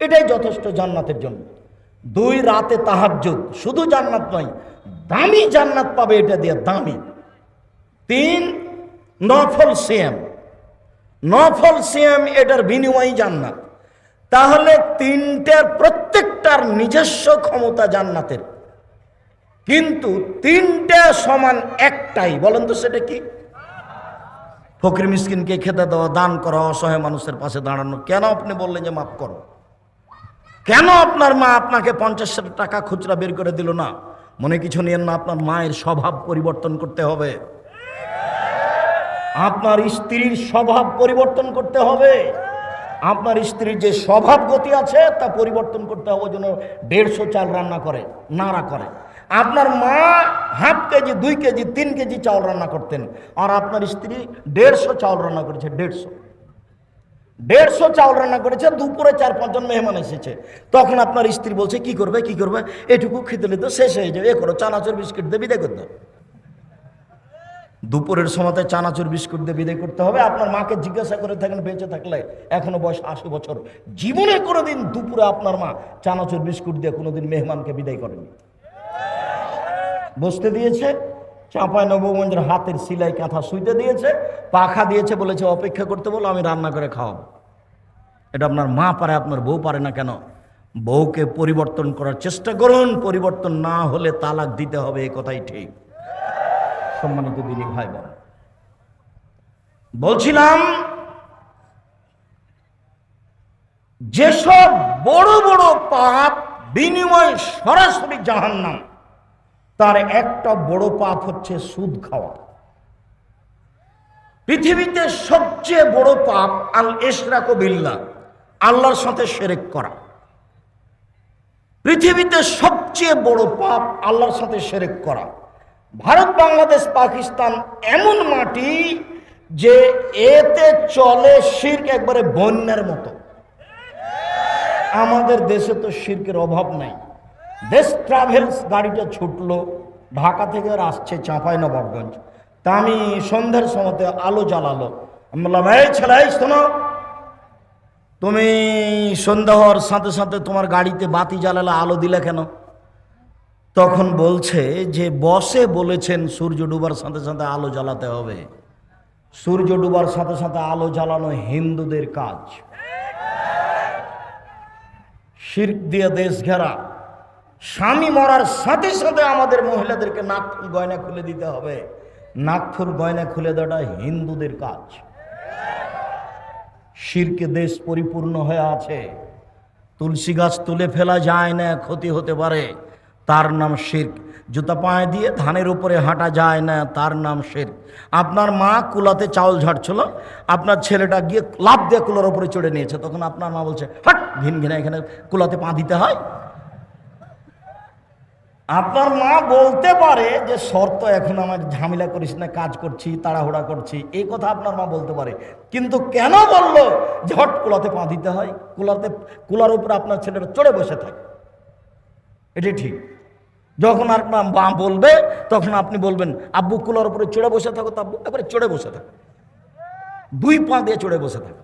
এটাই যথেষ্ট জান্নাতের জন্য। 2 রাতে তাহাজ্জুদ, শুধু জান্নাত নয়, দামি জান্নাত পাবে এটা দিয়ে, দামি। 3 নফল সিয়াম, নফল সিয়াম এটার বিনিময়ে জান্নাত। তাহলে 3টার প্রত্যেকটার নিজস্ব ক্ষমতা জান্নাতের, কিন্তু 3টা সমান একটাই। বলেন তো সেটা কি? ফকির মিসকিনকে খেতে দেওয়া, দান করা, অসহায় মানুষের পাশে দাঁড়ানো। কেন আপনি বললেন যে মাফ করো? কেন আপনার মা আপনাকে 50 টাকা খুচরা বের করে দিল না? মনে কিছু নিয়েন না, আপনার মায়ের স্বভাব পরিবর্তন করতে হবে, আপনার স্ত্রীর স্বভাব পরিবর্তন করতে হবে, আপনার স্ত্রীর যে স্বভাব গতি আছে তা পরিবর্তন করতে হবে, যেন 150 চাল রান্না করে, নাড়া করে। আপনার মা হাফ কেজি, 2 কেজি, 3 কেজি চাউল রান্না করতেন, আর আপনার স্ত্রী 150 চাউল রান্না করেছে। 150 চাউল রান্না করেছে, দুপুরে 4-5 জন মেহমান এসেছে। তখন আপনার স্ত্রী বলছে কি করবে, কি করবে, এটুকু খেতে নিতে শেষ হয়ে যাবে, এ করো, চানাচুর বিস্কুট দিয়ে বিদায় করতে হবে। দুপুরের সময়তে চানাচুর বিস্কুট দিয়ে বিদায় করতে হবে। আপনার মাকে জিজ্ঞাসা করে থাকেন, বেঁচে থাকলে, এখনো বয়স 80 বছর, জীবনে কোনোদিন দুপুরে আপনার মা চানাচুর বিস্কুট দিয়ে কোনোদিন মেহমানকে বিদায় করেনি। বসতে দিয়েছে, চাঁপাইনবাবগঞ্জের হাতের সিলাই কাঁথা শুইতে দিয়েছে, পাখা দিয়েছে, বলেছে অপেক্ষা করতে বলো, আমি রান্না করে খাওয়াবো। এটা আপনার মা পারে, আপনার বউ পারে না কেন? বউকে পরিবর্তন করার চেষ্টা করুন, পরিবর্তন না হলে তালাক দিতে হবে, এ কথাই ঠিক। সম্মানিত দিনী ভাই বোন, বলছিলাম যেসব বড় বড় পাপ বিনিময় সরাসরি জাহান্নাম, তার একটা বড় পাপ হচ্ছে সুদ খাওয়া। পৃথিবীতে সবচেয়ে বড় পাপ আল ইশরাকু বিল্লাহ, আল্লাহর সাথে শিরক করা। পৃথিবীতে সবচেয়ে বড় পাপ আল্লাহর সাথে শিরক করা। ভারত, বাংলাদেশ, পাকিস্তান এমন মাটি যে এতে চলে শিরক একবারে বন্যার মতো। আমাদের দেশে তো শিরকের অভাব নাই। দেশ ট্রাভেলস গাড়িটা ছুটলো ঢাকা থেকে, আর আসছে চাঁপাইনবাবগঞ্জ। তা আমি সন্ধ্যার সময়তে আলো জ্বালালো, আমি বললাম, এই ছেলে, শোনো, তুমি সন্ধ্যা হওয়ার সাথে সাথে তোমার গাড়িতে বাতি জ্বালালে, আলো দিলে কেন? তখন বলছে যে বসে বলেছেন সূর্য ডুবার সাথে সাথে আলো জ্বালাতে হবে। সূর্য ডুবার সাথে সাথে আলো জ্বালানো হিন্দুদের কাজ। শিরক দিয়ে দেশ ঘেরা। স্বামী মরার সাথে সাথে আমাদের মহিলাদেরকে নাকফুল গয়না খুলে দিতে হবে। নাকফুল গয়না খুলে দেওয়াটা হিন্দুদের কাজ। শিরকে দেশ পরিপূর্ণ হয়ে আছে। তুলসী গাছ তুলে ফেলা যায় না, ক্ষতি হতে পারে, তার নাম শিরক। জুতা পায়ে দিয়ে ধানের উপরে হাঁটা যায় না, তার নাম শিরক। আপনার মা কুলাতে চাউল ঝাড়ছিল, আপনার ছেলেটা গিয়ে লাফ দিয়ে কুলার উপরে চড়ে নিয়েছে, তখন আপনার মা বলছে, হাট, ঘিন ঘিনা, এখানে কুলাতে পা দিতে হয়? আপনার মা বলতে পারে যে শর্ত, এখন আমার ঝামেলা করিস না, কাজ করছি, তাড়াহুড়া করছি, এই কথা আপনার মা বলতে পারে। কিন্তু কেন বললো যে হট কুলাতে পা দিতে হয়? কুলার উপরে আপনার ছেলেটা চড়ে বসে থাকে, এটি ঠিক। যখন আপনার মা বলবে তখন আপনি বলবেন, আব্বু কুলার উপরে চড়ে বসে থাকো, তো আব্বু একবারে চড়ে বসে থাকো, 2 পা দিয়ে চড়ে বসে থাকো।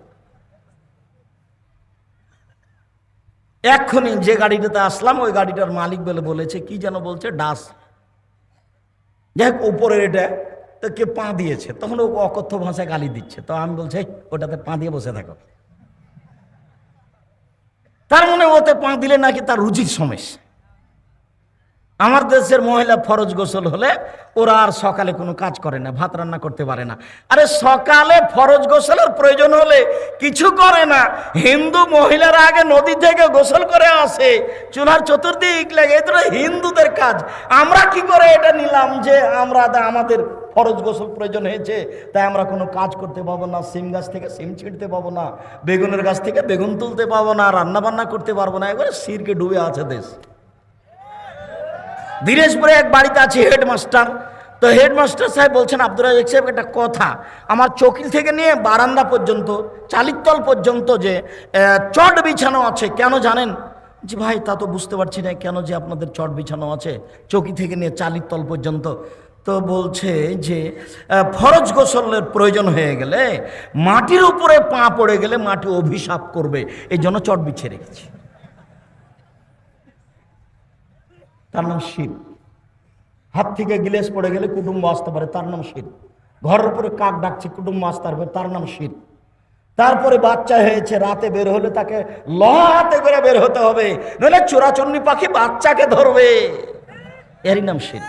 এক্ষুনি যে গাড়িটাতে আসলাম, ওই গাড়িটার মালিক বলেছে, কি যেন বলছে, ডাস, যাই হোক, উপরের এটা তো কে পা দিয়েছে, তখন ও অকথ্য ভাষায় গালি দিচ্ছে। তো আমি বলছি, ওটাতে পা দিয়ে বসে থাকো। তার মানে ওতে পা দিলে নাকি তার রুচির সমস্যা। আমার দেশের মহিলা ফরজ গোসল হলে ওরা আর সকালে কোনো কাজ করে না, ভাত রান্না করতে পারে না। আরে সকালে ফরজ গোসলের প্রয়োজন হলে কিছু করে না, হিন্দু মহিলারা আগে নদী থেকে গোসল করে আসে, চুলার চতুর্দিক লাগে, এটা হিন্দুদের কাজ। আমরা কি করে এটা নিলাম যে আমাদের ফরজ গোসল প্রয়োজন হয়েছে, তাই আমরা কোনো কাজ করতে পাবো না, সিম গাছ থেকে সিম ছিঁড়তে পাবো না, বেগুনের গাছ থেকে বেগুন তুলতে পাবো না, রান্না বান্না করতে পারবো না। একবারে শিরকে ডুবে আছে দেশ। দিনাজপুরে এক বাড়িতে আছে হেডমাস্টার। তো হেডমাস্টার সাহেব বলছেন, আব্দুর রাজ্জাক সাহেব, একটা কথা, আমার চৌকি থেকে নিয়ে বারান্দা পর্যন্ত, চালিতল পর্যন্ত যে চট বিছানো আছে, কেন জানেন? জি ভাই, তা তো বুঝতে পারছি না, কেন যে আপনাদের চট বিছানো আছে চৌকি থেকে নিয়ে চালিতল পর্যন্ত? তো বলছে যে ফরজ গোসলের প্রয়োজন হয়ে গেলে, মাটির উপরে পা পড়ে গেলে মাটি অভিশাপ করবে, এই জন্য চট বিছিয়ে রেখেছি। তার নাম শির। হাত থেকে গিলেস পড়ে গেলে কুটুম্ব আসতে পারে, তার নাম শির। ঘরের উপরে কাক ডাকছে, কুটুম্ব আসতে পারবে, তার নাম শির। তারপরে বাচ্চা হয়েছে, রাতে বের হলে তাকে লহাতে করে বের হতে হবে, নইলে চোরাচুন্নি পাখি বাচ্চাকে ধরবে, এরই নাম শির।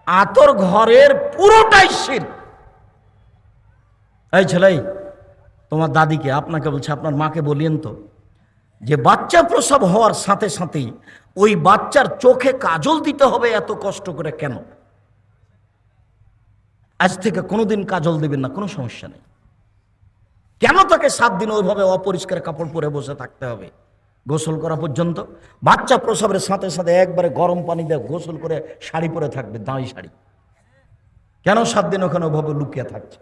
আতর ঘরের পুরোটাই শির। এই ছেলে, তোমার দাদিকে, আপনাকে বলছে, আপনার মাকে বলিয়েন তো যে বাচ্চা প্রসব হওয়ার সাথে সাথেই ওই বাচ্চার চোখে কাজল দিতে হবে এত কষ্ট করে কেন? আজ থেকে কোনোদিন কাজল দিবেন না, কোনো সমস্যা নেই। কেন তাকে 7 দিন ওইভাবে অপরিষ্কার কাপড় পরে বসে থাকতে হবে গোসল করা পর্যন্ত? বাচ্চা প্রসবের সাথে সাথে একবারে গরম পানি দিয়ে গোসল করে শাড়ি পরে থাকবে, দাঁড়ি শাড়ি। কেন 7 দিন ওখানে ওইভাবে লুকিয়ে থাকছে?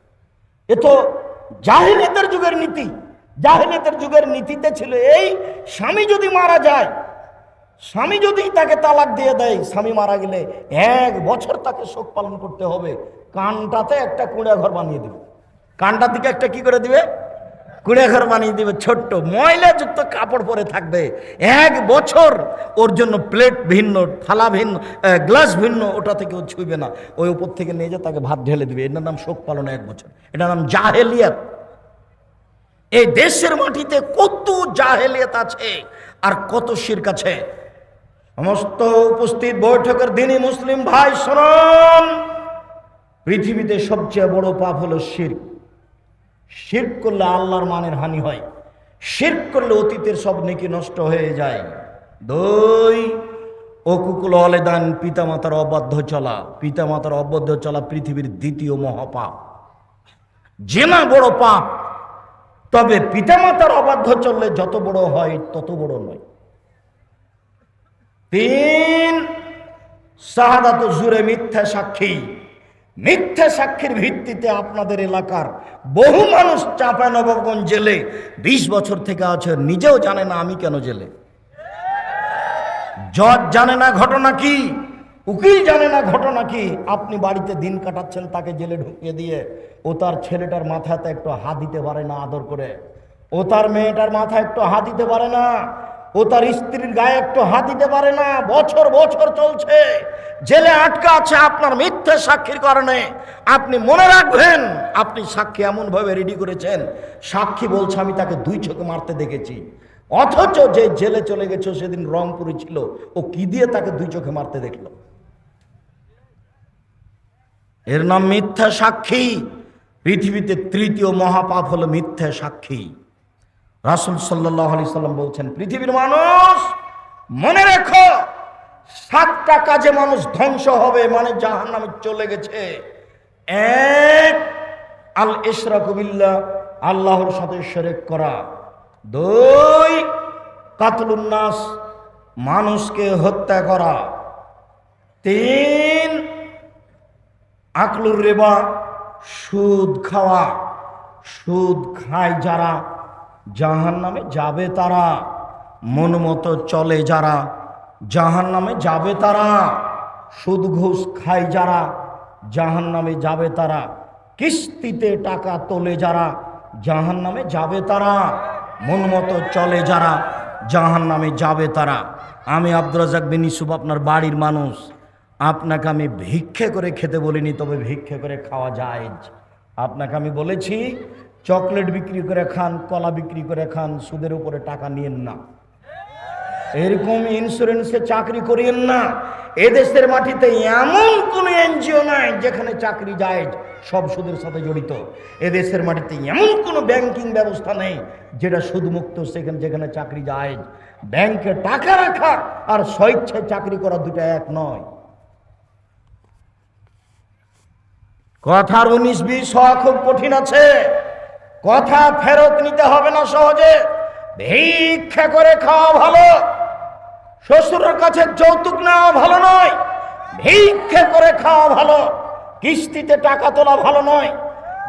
এ তো জাহেলিয়াতের যুগের নীতি। জাহেলিয়াতের যুগের নীতিতে ছিল এই, স্বামী যদি মারা যায়, স্বামী যদি তাকে তালাক দিয়ে দেয়, স্বামী মারা গেলে 1 বছর তাকে শোক পালন করতে হবে। কানটাতে একটা কুঁড়া ঘর বানিয়ে দিবে, কানটার দিকে একটা কি করে দিবে, কুঁড়া ঘর বানিয়ে দিবে, ছোট্ট ময়লাযুক্ত কাপড় পরে থাকবে 1 বছর। ওর জন্য প্লেট ভিন্ন, থালা ভিন্ন, গ্লাস ভিন্ন, ওটা থেকে ও ছুঁইবে না। ওই উপর থেকে নিয়ে যা তাকে ভাত ঢেলে দিবে। এটার নাম শোক পালন 1 বছর। এটার নাম জাহেলিয়াত। এই দেশের মাটিতে কত জাহেলিয়াত আছে আর কত শিরক আছে। সমস্ত উপস্থিত বৈঠকের দিনই মুসলিম ভাই শুনুন, পৃথিবীতে সবচেয়ে বড় পাপ হলো শিরক। শিরক করলে আল্লাহর মানের হানি হয়। শিরক করলে অতীতের সব নেকি নষ্ট হয়ে যায়। 2, অকুকুল অলেদান, পিতামাতার অবাধ্য চলা। পিতামাতার অবাধ্য চলা পৃথিবীর 2য় মহাপাপ। জেনা বড় পাপ, তবে পিতামাতার অবাধ্য চললে যত বড় হয় তত বড় নয়। 3, শাহাদাত জুরে মিথ্যা সাক্ষী। মিথ্যা সাক্ষীর ভিত্তিতে আপনাদের এলাকার বহু মানুষ চাঁপাইনবাবগঞ্জ জেলে 20 বছর থেকে আছে, নিজেও জানে না আমি কেন জেলে। জজ জানে না ঘটনা কি, উকিল জানে না ঘটনা কি। আপনি বাড়িতে দিন কাটাচ্ছেন, তাকে জেলে ঢুকিয়ে দিয়ে ও তার ছেলেটার মাথাতে একটু হাত দিতে পারে না আদর করে, ও তার মেয়েটার মাথায় একটু হাত দিতে পারে না, ও তার স্ত্রীর গায়ে একটু হাত দিতে পারে না। বছর বছর চলছে, জেলে আটকা আছে আপনার মিথ্যা সাক্ষীর কারণে। আপনি মনে রাখবেন, আপনি সাক্ষী এমনভাবে রেডি করেছেন, সাক্ষী বলছে আমি তাকে 2 চোখে মারতে দেখেছি, অথচ যে জেলে চলে গেছে সেদিন রংপুরে ছিল, ও কি দিয়ে তাকে 2 চোখে মারতে দেখলো? এর নাম মিথ্যা সাক্ষী। পৃথিবীতে 3য় মহাপাপ হলো মিথ্যা সাক্ষী। রাসূল সাল্লাল্লাহু আলাইহি সাল্লাম বলছেন, পৃথিবীর মানুষ মনে রেখো, 7টা কাজে মানুষ ধ্বংস হবে, মানে জাহান্নামে চলে গেছে। 1, আল ইশরাকু বিল্লাহ, আল্লাহর সাথে শিরক করা। 2, কাতলুন নাস, মানুষকে হত্যা করা। 3, আকলুর রিবা, সুদ খাওয়া। সুদ খায় যারা জাহান্নামে যাবে তারা, মন মতো চলে যারা জাহান্নামে যাবে তারা। সুদ ঘুষ খায় যারা জাহান্নামে যাবে তারা। কিস্তিতে টাকা তোলে যারা জাহান্নামে যাবে তারা। মন মতো চলে যারা জাহান্নামে যাবে তারা। আমি আব্দুর রাজ্জাক বিন ইউসুফ, আপনার বাড়ির মানুষ, আপনাকে আমি ভিক্ষে করে খেতে বলিনি, তবে ভিক্ষে করে খাওয়া যায়। আপনাকে আমি বলেছি চকলেট বিক্রি করে খান, কলা বিক্রি করে খান, সুদের উপরে টাকা নিয়েন না। এরকম ইন্স্যুরেন্সে চাকরি করিয়েন না। এদেশের মাটিতে এমন কোন এনজিও নাই যেখানে চাকরি যায়, সব সুদের সাথে জড়িত। এদেশের মাটিতে এমন কোন ব্যাংকিং ব্যবস্থা নেই যেটা সুদমুক্ত, সেখানে যেখানে চাকরি যায়। ব্যাংকে টাকা রাখা আর স্বেচ্ছায় চাকরি করা দুটো এক নয়। কথার 19-20 হওয়া খুব কঠিন আছে। কথা ফেরত নিতে হবে না সহজে। ভিক্ষা করে খাওয়া ভালো, শ্বশুরের কাছে যৌতুক নেওয়া ভালো নয়। ভিক্ষা করে খাওয়া ভালো, কিস্তিতে টাকা তোলা ভালো নয়।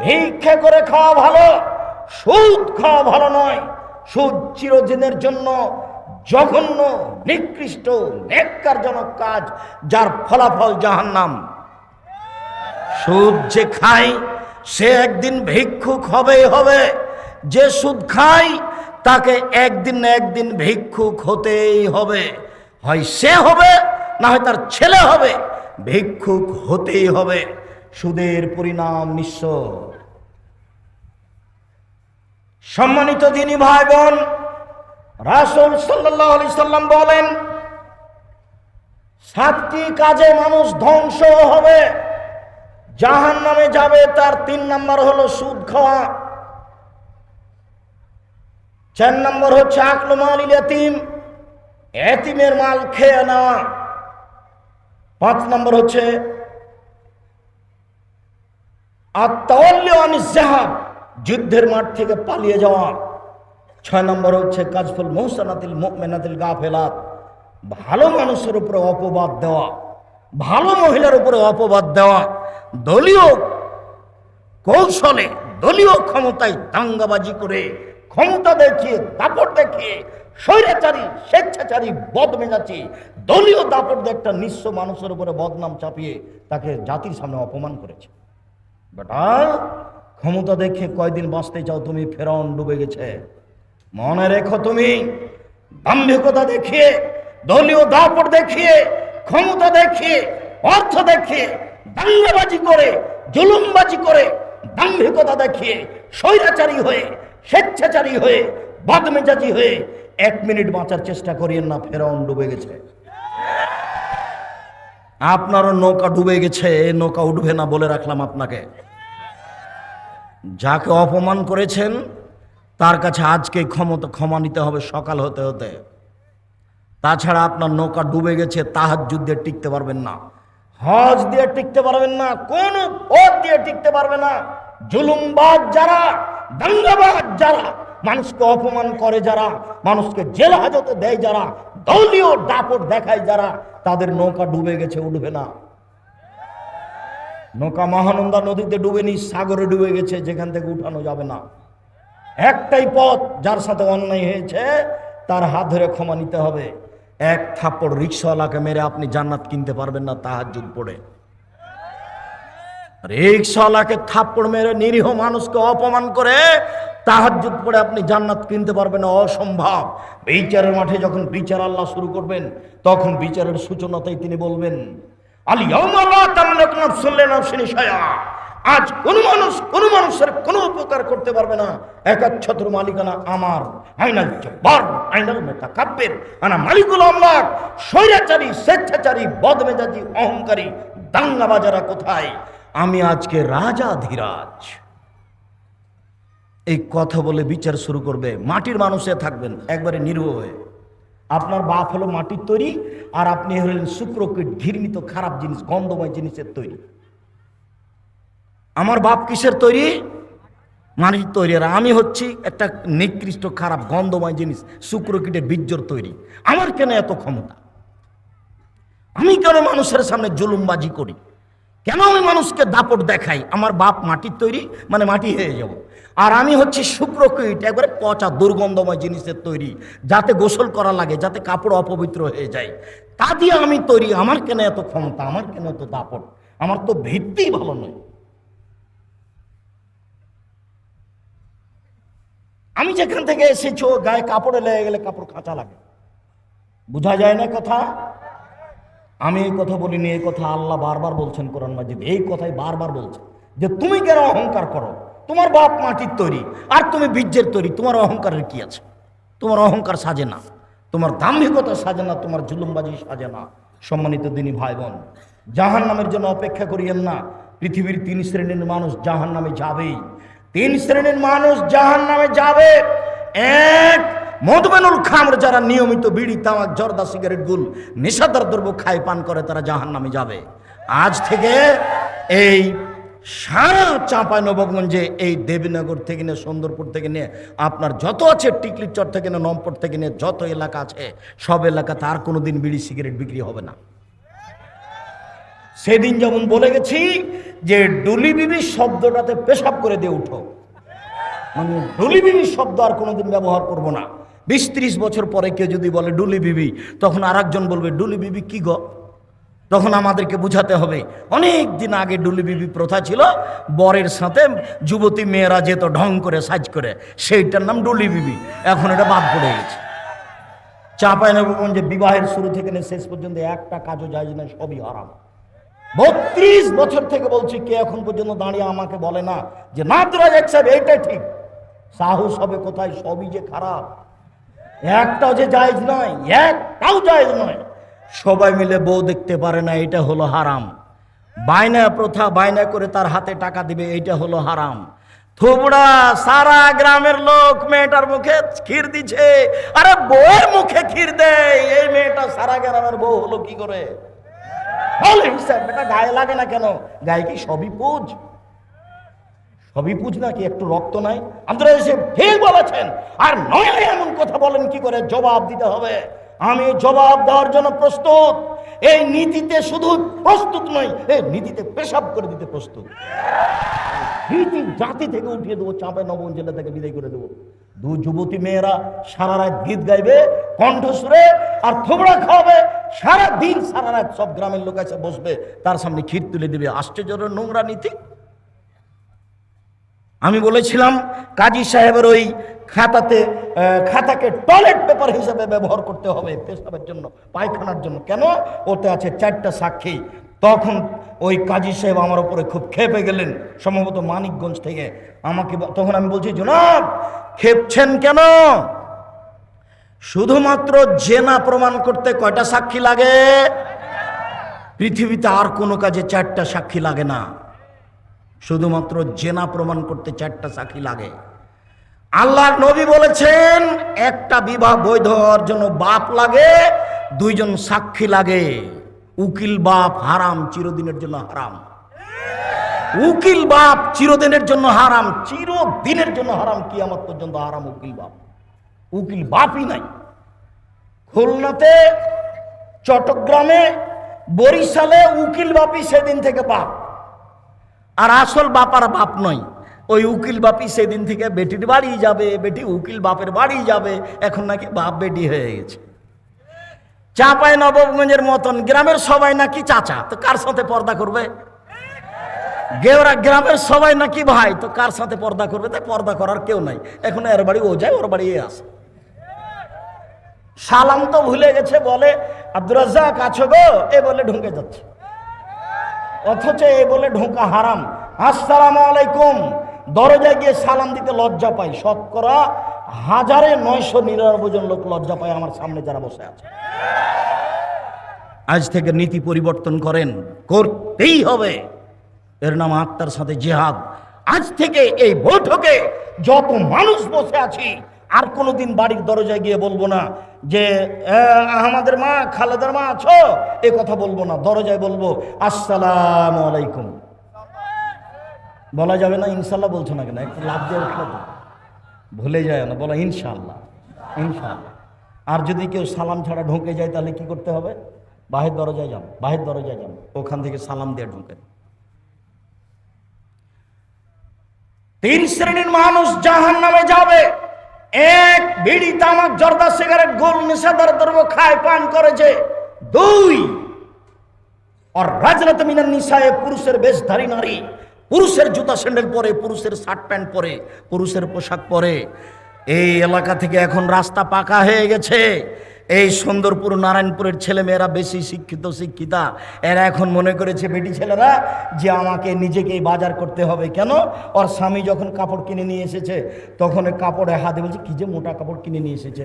ভিক্ষা করে খাওয়া ভালো, সুদ খাওয়া ভালো নয়। সুদ চিরদিনের জন্য জঘন্য, নিকৃষ্ট, নেক্কারজনক কাজ, যার ফলাফল জাহান্নাম। সুদ যে খায় সে একদিন ভিক্ষুক হবেই হবে। যে সুদ খায় তাকে একদিন না একদিন ভিক্ষুক হতেই হবে। হয় সে হবে, না হয় তার ছেলে হবে, ভিক্ষুক হতেই হবে। সুদের পরিণাম নিঃস্ব। সম্মানিত দিনী ভাই বোন, রাসূল সাল্লাল্লাহু আলাইহি সাল্লাম বলেন, 7টি কাজে মানুষ ধ্বংস হবে, জাহান্নামে যাবে। তার 3 নম্বর হলো সুদ খাওয়া, 4 নম্বর হচ্ছে আকলু মালিল ইয়াতীম, এতিমের মাল খেয়ে নেওয়া, 5 নম্বর হচ্ছে আত-তাওয়াল্লি আনিজ যাহাব, যুদ্ধের মাঠ থেকে পালিয়ে যাওয়া, 6 নম্বর হচ্ছে কাজফুল মুহসানাতিল মুমিনাতিল গাফিলাত, ভালো মানুষের উপরে অপবাদ দেওয়া, ভালো মহিলার উপরে অপবাদ দেওয়া, দলীয় কৌশলে, দলীয় ক্ষমতায় দাঙ্গাবাজি করে, ক্ষমতা দেখিয়ে, দাপট দেখিয়ে, স্বৈরাচারী, স্বেচ্ছাচারী, বদমেজাজি, দলীয় দাপট দিয়ে একটা নিঃস্ব মানুষের উপরে বদনাম চাপিয়ে তাকে জাতির সামনে অপমান করেছে। বেটা, ক্ষমতা দেখে কয়দিন বাঁচতে চাও তুমি? ফেরাউন ডুবে গেছে। মনে রেখো, তুমি দাম্ভিকতা দেখিয়ে, দলীয় দাপট দেখিয়ে, ক্ষমতা দেখিয়ে, অর্থ দেখিয়ে, দাঙ্গাবাজি করে, জুলুমবাজি করে, দাম্ভিকতা দেখিয়ে, স্বৈরাচারী হয়ে, স্বেচ্ছাচারী হয়ে, বদমেজাজি হয়ে 1 মিনিট বাঁচার চেষ্টা করিয়েন না। ফেরাউন ডুবে গেছে। আপনারও নৌকা ডুবে গেছে, নৌকা উঠবে না বলে রাখলাম আপনাকে। যাকে অপমান করেছেন তার কাছে আজকে ক্ষমা নিতে হবে সকাল হতে হতে। তাছাড়া আপনার নৌকা ডুবে গেছে, তাহাজ্জুদ দিয়ে টিকতে পারবেন না, হজ দিয়ে টিকতে পারবেন না, কোন পথ দিয়ে টিকতে পারবে না। জুলুমবাজ যারা, দাঙ্গাবাজ যারা, মানুষকে অপমান করে যারা, মানুষকে জেল হাজতে দেয় যারা, দলীয় দাপট দেখায় যারা, তাদের নৌকা ডুবে গেছে, উঠবে না। নৌকা মহানন্দা নদীতে ডুবেনি, সাগরে ডুবে গেছে, যেখান থেকে উঠানো যাবে না। একটাই পথ, যার সাথে অন্যায় হয়েছে তার হাত ধরে ক্ষমা নিতে হবে। 1 থাপ্পড় রিক্সাওয়ালাকে মেরে আপনি জান্নাত কিনতে পারবেন না তাহাজ্জুদ পড়ে। রিক্সাওয়ালাকে থাপ্পড় মেরে, নিরীহ মানুষকে অপমান করে তাহাজ্জুদ পড়ে আপনি জান্নাত কিনতে পারবেন না, অসম্ভব। বিচারের মাঠে যখন বিচার আল্লাহ শুরু করবেন, তখন বিচারের সূচনাতেই তিনি বলবেন, আল-ইয়াওমা লা তামলিকু নাফসুন লিনাফসিন শাইআ। আজ কোন মানুষের কোনো উপকার করতে পারবে না, একাচ্ছত্র মালিকানা আমার। আইনাল জব্বার, আইনাল মুতাকাব্বির, আনা মালিকুল আমলাক। স্বৈরাচারী, স্বেচ্ছাচারী, বদমেজাজি, অহংকারী, দাঙ্গাবাজারা কোথায়? আমি আজকে রাজাধিরাজ। এই কথা বলে বিচার শুরু করবে। মাটির মানুষে থাকবেন একবারে নিরীহ হয়ে। আপনার বাপ হলো মাটির তৈরি, আর আপনি হলেন শুক্রকীট, ঘৃণিত খারাপ জিনিস, গন্ধময় জিনিসের তৈরি। আমার বাপ কিসের তৈরি? মাটির তৈরি। আর আমি হচ্ছি একটা নিকৃষ্ট, খারাপ, গন্ধময় জিনিস, শুক্রকীটের বীর্যর তৈরি। আমার কেন এত ক্ষমতা? আমি কেন মানুষের সামনে জুলুমবাজি করি? কেন আমি মানুষকে দাপট দেখাই? আমার বাপ মাটির তৈরি, মানে মাটি হয়ে যাব। আর আমি হচ্ছি শুক্রকীট, একবারে পচা, দুর্গন্ধময় জিনিসের তৈরি, যাতে গোসল করা লাগে, যাতে কাপড় অপবিত্র হয়ে যায়, তা দিয়ে আমি তৈরি। আমার কেন এত ক্ষমতা? আমার কেন এত দাপট? আমার তো ভিত্তি ভালো নয়। আমি যেখান থেকে এসেছি, ও গায়ে কাপড়ে লেগে গেলে কাপড় কাঁচা লাগে, বোঝা যায় না কথা? আমি এই কথা বলিনি, এই কথা আল্লাহ বারবার বলছেন কোরআন মাজিদ। এই কথাই বারবার বলছেন যে তুমি কেন অহংকার করো? তোমার বাপ মাটির তৈরি, আর তুমি বীর্যের তৈরি। তোমার অহংকারের কি আছে? তোমার অহংকার সাজে না, তোমার দাম্ভিকতা সাজে না, তোমার জুলুমবাজি সাজে না। সম্মানিত দিনী ভাই বোন, জাহান্নামের জন্য অপেক্ষা করিয়েন না। পৃথিবীর 3 শ্রেণীর মানুষ জাহান্নামে যাবেই। 3 শ্রেণীর মানুষ জাহান্নামে যাবে। 1, মদমেনুল খামর, যারা নিয়মিত বিড়ি, তামাক, জর্দা, সিগারেট, গুল, নেশাদার দ্রব্য খায়, পান করে, তারা জাহান্নামে যাবে। আজ থেকে এই সারা চাঁপাইনবাবগঞ্জে, এই দেবীনগর থেকে নিয়ে, সুন্দরপুর থেকে নিয়ে, আপনার যত আছে, টিকলির চর থেকে নিয়ে, নম্পট থেকে নিয়ে, যত এলাকা আছে, সব এলাকাতে আর কোনোদিন বিড়ি সিগারেট বিক্রি হবে না। সেদিন যেমন বলে গেছি যে ডুলি বিবি শব্দটাতে পেশাব করে দিয়ে উঠো, মানে ডুলি বিবি শব্দ আর কোনোদিন ব্যবহার করব না। 20-30 বছর পরে কেউ যদি বলে ডুলি বিবি, তখন আর একজন বলবে ডুলি বিবি কি গো? তখন আমাদেরকে বুঝাতে হবে, অনেক দিন আগে ডুলি বিবি প্রথা ছিল, বরের সাথে যুবতী মেয়েরা যেত ঢং করে, সাজ করে, সেইটার নাম ডুলি বিবি। এখন এটা বাদ পড়ে গেছে। চাঁপাইনবাবগঞ্জে বিবাহের শুরু থেকে নিয়ে শেষ পর্যন্ত একটা কাজও জায়েজ না, সবই হারাম। 32 বছর থেকে বলছি, কে এখন পর্যন্ত দাঁড়িয়ে আমাকে বলে না যে না রাজাক সাহেব এইটাই ঠিক। সাহস হবে কোথায়? সবই যে খারাপ, একটাও যে জায়েজ নয়, একটাও জায়েজ নয়। সবাই মিলে বউ দেখতে পারে না, এটা হলো হারাম। বায়না প্রথা, বায়না করে তার হাতে টাকা দিবে, এইটা হলো হারাম। থুবড়া সারা গ্রামের লোক মেয়েটার মুখে ক্ষীর দিচ্ছে, আরে বউয়ের মুখে ক্ষীর দেয়, এই মেয়েটা সারা গ্রামের বউ হলো কি করে? বলে হিসাব, এটা গায়ে লাগে না কেন? গায়ে কি সবই পুজ? সবই পুজ নাকি একটু রক্ত নাই? আপনারা এসে ঠিক বলেছেন, আর নইলে এমন কথা বলেন কি করে? জবাব দিতে হবে। আমি জবাব দেওয়ার জন্য প্রস্তুত। এই নীতিতে শুধু প্রস্তুত নই, এই নীতিতে পেশাব করে দিতে প্রস্তুত। নীতি জাতি থেকে উঠিয়ে দেবো, চাঁপাইনবাবগঞ্জ জেলা থেকে বিদায় করে দেবো। দু যুবতী মেয়েরা সারা রাত গীত গাইবে কণ্ঠসুরে, আর থোবড়া খাওয়াবে সারা দিন, সারা রাত। সব গ্রামের লোক এসে বসবে, তার সামনে ক্ষীর তুলে দেবে। আশ্চর্য নোংরা নীতি। আমি বলেছিলাম কাজী সাহেবের ওই খাতাকে টয়লেট পেপার হিসেবে ব্যবহার করতে হবে, পেশাবের জন্য, পায়খানার জন্য। কেন? ওতে আছে 4টা সাক্ষী। তখন ওই কাজী সাহেব আমার উপরে খুব ক্ষেপে গেলেন, সম্ভবত মানিকগঞ্জ থেকে। আমাকে তখন আমি বলছি, জনাব ক্ষেপছেন কেন? শুধুমাত্র জেনা প্রমাণ করতে কয়টা সাক্ষী লাগে? পৃথিবীতে আর কোনো কাজে 4টা সাক্ষী লাগে না, শুধুমাত্র জেনা প্রমাণ করতে 4টা সাক্ষী লাগে। আল্লাহর নবী বলেছেন একটা বিবাহ বৈধ হওয়ার জন্য বাপ লাগে, 2 জন সাক্ষী লাগে। উকিল বাপ হারাম, চিরদিনের জন্য হারাম। উকিল বাপ চিরদিনের জন্য হারাম, চিরদিনের জন্য হারাম, কিয়ামত পর্যন্ত হারাম উকিল বাপ। উকিল বাপই নাই। খুলনাতে, চট্টগ্রামে, বরিশালে উকিল বাপই সেদিন থেকে বাপ। আর আসল বাপ আর বাপ নয়, ওই উকিল বাপই সেদিন থেকে বেটির বাড়ি যাবে, বেটি উকিল বাপের বাড়ি যাবে। এখন নাকি বাপ বেটি হয়ে গেছে। চাঁপাইনবাবগঞ্জের মতন গ্রামের সবাই নাকি চাচা, তো কার সাথে পর্দা করবে? গ্রামের সবাই নাকি ভাই, তো কার সাথে পর্দা করবে? তাই পর্দা করার কেউ নাই। এখন এর বাড়ি ও যায়, ওর বাড়ি এ আসে। সালাম তো ভুলে গেছে, বলে আব্দুর রাজ্জাক আছো গো, এ বলে ঢুকে যাচ্ছে। অথচ এ বলে ঢোকা হারাম। আসসালামু আলাইকুম, দরজায় গিয়ে সালাম দিতে লজ্জা পাই। শতকরা 1999 জন লোক লজ্জা পায় আমার সামনে যারা বসে আছে। আজ থেকে নীতি পরিবর্তন করেন, করতেই হবে। এর নাম আত্মার সাথে জিহাদ। আজ থেকে এই বৈঠকে যত মানুষ বসে আছি, আর কোনোদিন বাড়ির দরজায় গিয়ে বলবো না যে আমাদের মা খালেদার মা আছো, এ কথা বলবো না। দরজায় বলবো আসসালামু আলাইকুম। বলা যাবে না ইনশাল্লাহ? বলছো না কেন? একটু লাভ দিয়ে উঠলো তো, ভুলে যায় না, বলো ইনশাল্লাহ, ইনশাল্লাহ। আর যদি কেউ সালাম ছাড়া ঢুকে যায়, তাহলে কি করতে হবে? বাহির দরজায় যান, বাহির দরজায় যান, ওখান থেকে সালাম দিয়ে ঢুকে। 3 শ্রেণীর মানুষ জাহান্নামে যাবে। 1, বিড়ি, তামাক, জর্দা, সিগারেট, গোল, নেশাদার দ্রব্য খায়, পান করেছে। 2, আর রাজনাত মিনান নিসায়ে, পুরুষের বেশধারী নারী, পুরুষের জুতা স্যান্ডেল পরে, পুরুষের শার্ট প্যান্ট পরে, পুরুষের পোশাক পরে। এই এলাকা থেকে এখন রাস্তা পাকা হয়ে গেছে। এই সুন্দরপুর, নারায়ণপুরের ছেলে মেয়েরা বেশি শিক্ষিত, শিক্ষিতা। এরা এখন মনে করেছে বেটি ছেলেরা যে আমাকে নিজেকেই বাজার করতে হবে। কেন? ওর স্বামী যখন কাপড় কিনে নিয়ে এসেছে, তখন ওই কাপড়ে হাতে বলছে কি যে মোটা কাপড় কিনে নিয়ে এসেছে।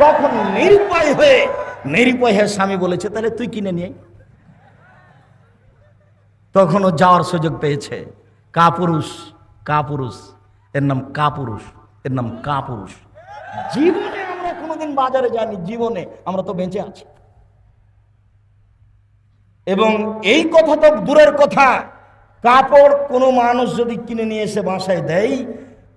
তখন নিরুপায় হয়ে স্বামী বলেছে তাহলে তুই কিনে নিয়ে। তখন ও যাওয়ার সুযোগ পেয়েছে। কাপুরুষ, এর নাম কাপুরুষ, এর নাম কাপুরুষ। জীবনে আমরা কোনোদিন বাজারে যাইনি, জীবনে। আমরা তো বেঁচে আছি। এবং এই কথা তো দূরের কথা, কাপড় কোনো মানুষ যদি কিনে নিয়ে এসে বাসায় দেয়,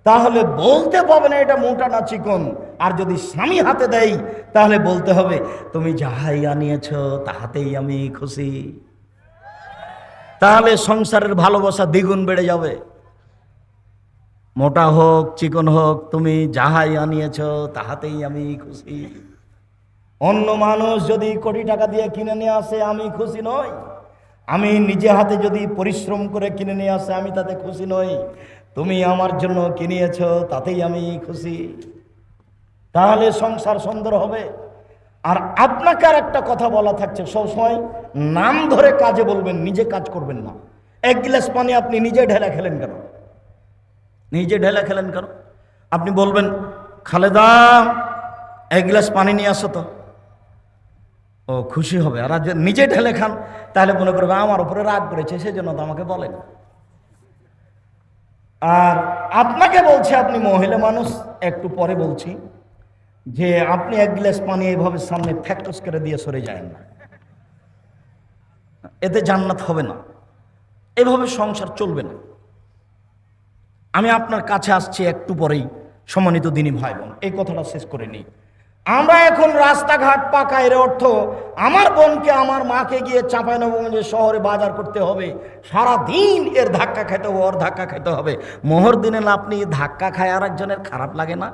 তাহলে বলতে পাবে না এটা মোটা না চিকন। আর যদি স্বামী হাতে দেয়, তাহলে বলতে হবে তুমি যাহাই আনিয়েছ তাহাতেই আমি খুশি। তাহলে সংসারের ভালোবাসা দ্বিগুণ বেড়ে যাবে। মোটা হোক চিকন হোক, তুমি যাহাই আনিয়েছ তাহাতেই আমি খুশি। অন্য মানুষ যদি কোটি টাকা দিয়ে কিনে নিয়ে আসে, আমি খুশি নই। আমি নিজে হাতে যদি পরিশ্রম করে কিনে নিয়ে আসে, আমি তাতে খুশি নই। তুমি আমার জন্য কিনিয়েছ, তাতেই আমি খুশি। তাহলে সংসার সুন্দর হবে। আর আপনাকে আর একটা কথা বলা থাকছে, সবসময় নাম ধরে কাজে বলবেন, নিজে কাজ করবেন না। এক গ্লাস পানি আপনি নিজে ঢেলা খেলেন কেন? নিজে ঢেলা খেলেন কেন? আপনি বলবেন, খালেদা এক গ্লাস পানি নিয়ে আসো তো, ও খুশি হবে। আর নিজে ঢেলে খান তাহলে মনে করবে আমার উপরে রাগ করেছে, সেজন্য তো আমাকে বলেন। আর আপনাকে বলছে, আপনি মহিলা মানুষ, একটু পরে বলছি, যে আপনি এক গ্লাস পানি এইভাবে সামনে ফ্যাক্টস করে দিয়ে সরে যায় না, এতে জান্নাত হবে না, এভাবে সংসার চলবে না। আমি আপনার কাছে আসছি একটু পরেই, সম্মানিত দিনী ভাই বোন, এই কথাটা শেষ করে নিই। আমরা এখন রাস্তাঘাট পাকা, এর অর্থ আমার বোনকে, আমার মাকে গিয়ে চাঁপাইনবাবগঞ্জ শহরে বাজার করতে হবে, সারা দিন এর ধাক্কা খেতে হবে, ওর ধাক্কা খেতে হবে। মোহর দিনে আপনি ধাক্কা খায় আর একজনের খারাপ লাগে না?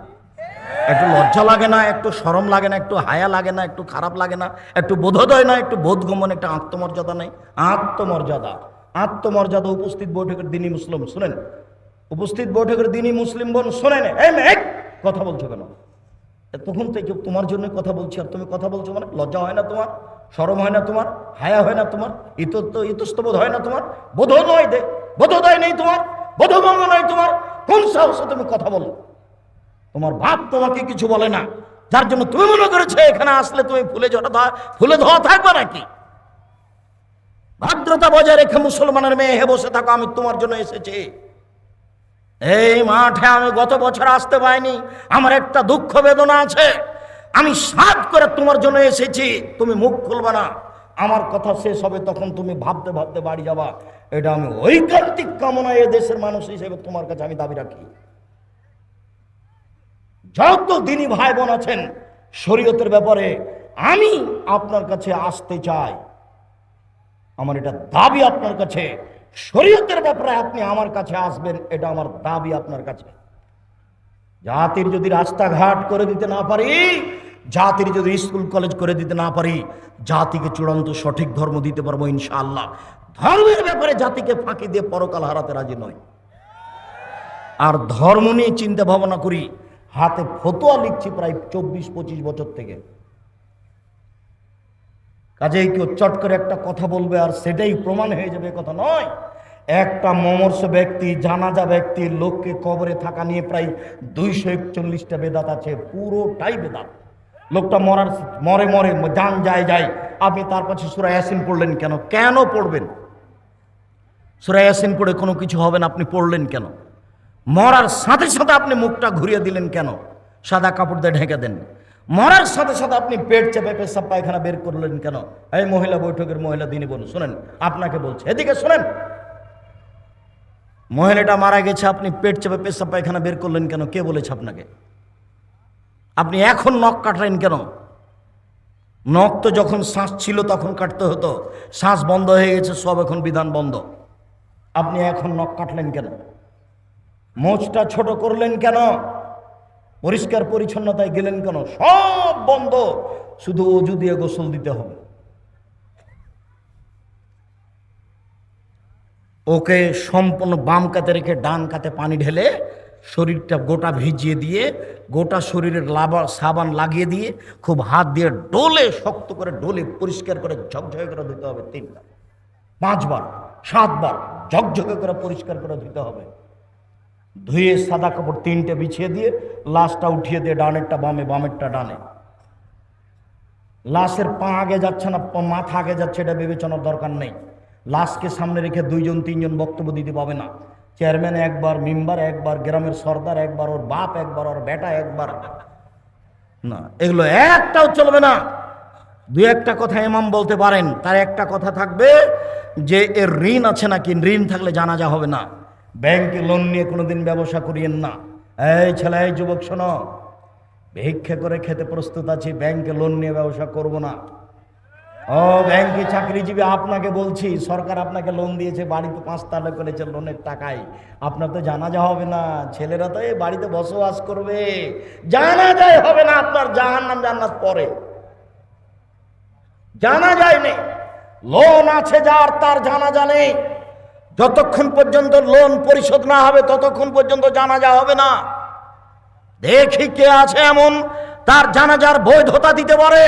একটু লজ্জা লাগে না? একটু শরম লাগে না? একটু হায়া লাগে না? একটু খারাপ লাগে না? একটু বোধোদয় না? একটু বোধগম্যন, একটা আত্মমর্যাদা নেই? আত্মমর্যাদা, আত্মমর্যাদা। উপস্থিত বৈঠকের দিনই মুসলিম শুনেন, উপস্থিত বৈঠকের দিনই মুসলিম বোন শোনেন, কথা বলছো কেন? তখন থেকে তোমার জন্য কথা বলছি, আর তুমি কথা বলছো মানে লজ্জা হয় না তোমার? শরম হয় না তোমার? হায়া হয় না তোমার? ইতস্তবোধ হয় না তোমার? বোধোদয় নেই তোমার? বোধগম্য নয় তোমার? কোন সাহসে তুমি কথা বলো? তোমার বাপ তোমাকে কিছু বলে না, যার জন্য তুমি মনে করেছো এখানে আসলে তুমি ফুলে ধোয়া থাকবে নাকি? ভদ্রতা বজায় রেখে মুসলমানের মেয়ে হে বসে থাকো, আমি তোমার জন্য এসেছি। এই মাঠে আমি গত বছর আসতে পাইনি, আমার একটা দুঃখ বেদনা আছে, আমি সাধ করে তোমার জন্য এসেছি। তুমি মুখ খুলবে না, আমার কথা শেষ হবে তখন তুমি ভাবতে ভাবতে বাড়ি যাবা। এটা আমি ঐকান্তিক কামনা এ দেশের মানুষ হিসেবে তোমার কাছে আমি দাবি রাখি। যত দিনী ভাই বোন আছেন, শরীয়তের ব্যাপারে আমি আপনার কাছে আসতে চাই, আমার এটা দাবি আপনার কাছে। শরীয়তের ব্যাপারে আপনি আমার কাছে আসবেন, এটা আমার দাবি আপনার কাছে। জাতির যদি রাস্তাঘাট করে দিতে না পারি, জাতির যদি স্কুল কলেজ করে দিতে না পারি, জাতিকে চূড়ান্ত সঠিক ধর্ম দিতে পারবো ইনশাআল্লাহ। ধর্মের ব্যাপারে জাতিকে ফাঁকি দিয়ে পরকাল হারাতে রাজি নয়। আর ধর্ম নিয়ে চিন্তা ভাবনা করি, হাতে ফতোয়া লিখছি প্রায় 24-25 বছর থেকে। কাজেই কেউ চট করে একটা কথা বলবে আর সেটাই প্রমাণ হয়ে যাবে, কথা নয়। একটা মমর্ষ ব্যক্তি, জানাজা ব্যক্তি, লোককে কবরে থাকা নিয়ে প্রায় 241টা বেদাত আছে, পুরোটাই বেদাত। লোকটা মরে জান যায়, আপনি তার পাশে সূরা ইয়াসিন পড়লেন কেন? কেন পড়বেন? সূরা ইয়াসিন পড়ে কোনো কিছু হবে না, আপনি পড়লেন কেন? মরার সাথে সাথে আপনি মুখটা ঘুরিয়ে দিলেন কেন? সাদা কাপড় দিয়ে ঢেকে দেন। মরার সাথে সাথে আপনি পেট চেপে পেশাব পায়খানা বের করলেন কেন? এই মহিলা বৈঠকের মহিলা দিনী বোন শুনেন, আপনাকে বলছে, এদিকে শুনেন। মহিলাটা মারা গেছে, আপনি পেট চেপে পেশাব পায়খানা বের করলেন কেন? কে বলেছে আপনাকে? আপনি এখন নখ কাটলেন কেন? নখ তো যখন শ্বাস ছিল তখন কাটতে হতো, শ্বাস বন্ধ হয়ে গেছে, সব এখন বিধান বন্ধ। আপনি এখন নখ কাটলেন কেন? মোচটা ছোট করলেন কেন? পরিষ্কার পরিচ্ছন্নতায় গেলেন কেন? সব বন্ধ, শুধু ওযু দিয়ে গোসল দিতে হবে। ওকে সম্পূর্ণ বাম কাতে রেখে ডান কাতে পানি ঢেলে শরীরটা গোটা ভিজিয়ে দিয়ে, গোটা শরীরের সাবান লাগিয়ে দিয়ে, খুব হাত দিয়ে ডোলে, শক্ত করে ডোলে, পরিষ্কার করে ঝকঝকে করে ধুতে হবে। 3বার, 5বার, 7বার ঝকঝকে করে পরিষ্কার করে ধুতে হবে। ধুয়ে সাদা কাপড় 3টে বিছিয়ে দিয়ে, লাশটা উঠিয়ে দিয়ে, ডানেরটা বামে, বামেরটা ডানে। লাশের পা আগে যাচ্ছে না, মাথা আগে যাচ্ছে, এটা বিবেচনার দরকার নেই। লাশকে সামনে রেখে 2-3জন বক্তব্য দিতে পাবে না। চেয়ারম্যান একবার, মেম্বার একবার, গ্রামের সর্দার একবার, ওর বাপ একবার, ওর বেটা একবার, না, এগুলো একটাও চলবে না। 2-1টা কথা ইমাম বলতে পারেন, তার একটা কথা থাকবে যে এর ঋণ আছে নাকি, ঋণ থাকলে জানাজা হবে না। ব্যাংকে লোন নিয়ে কোনোদিন ব্যবসা করিয়েন না। এই ছেলে, এই যুবক শোনো, ভিক্ষা করে খেতে প্রস্তুত আছি, ব্যাংকে লোন নিয়ে ব্যবসা করব না। ও ব্যাংকে চাকরিজীবী, আপনাকে বলছি, সরকার আপনাকে লোন দিয়েছে, বাড়িতে 5 তালা করেছে লোনের টাকায়, আপনার তো জানাজা হবে না। ছেলেরা তো এই বাড়িতে বসবাস করবে, জানাজাই হবে না আপনার। জাহান্নাম জান্নাত পরে, জানাজাই নেই। লোন আছে যার, তার জানাজা নেই। যতক্ষণ পর্যন্ত লোন পরিশোধ না হবে ততক্ষণ পর্যন্ত জানাজা হবে না। দেখি কে আছে এমন তার জানাজার বৈধতা দিতে পারে।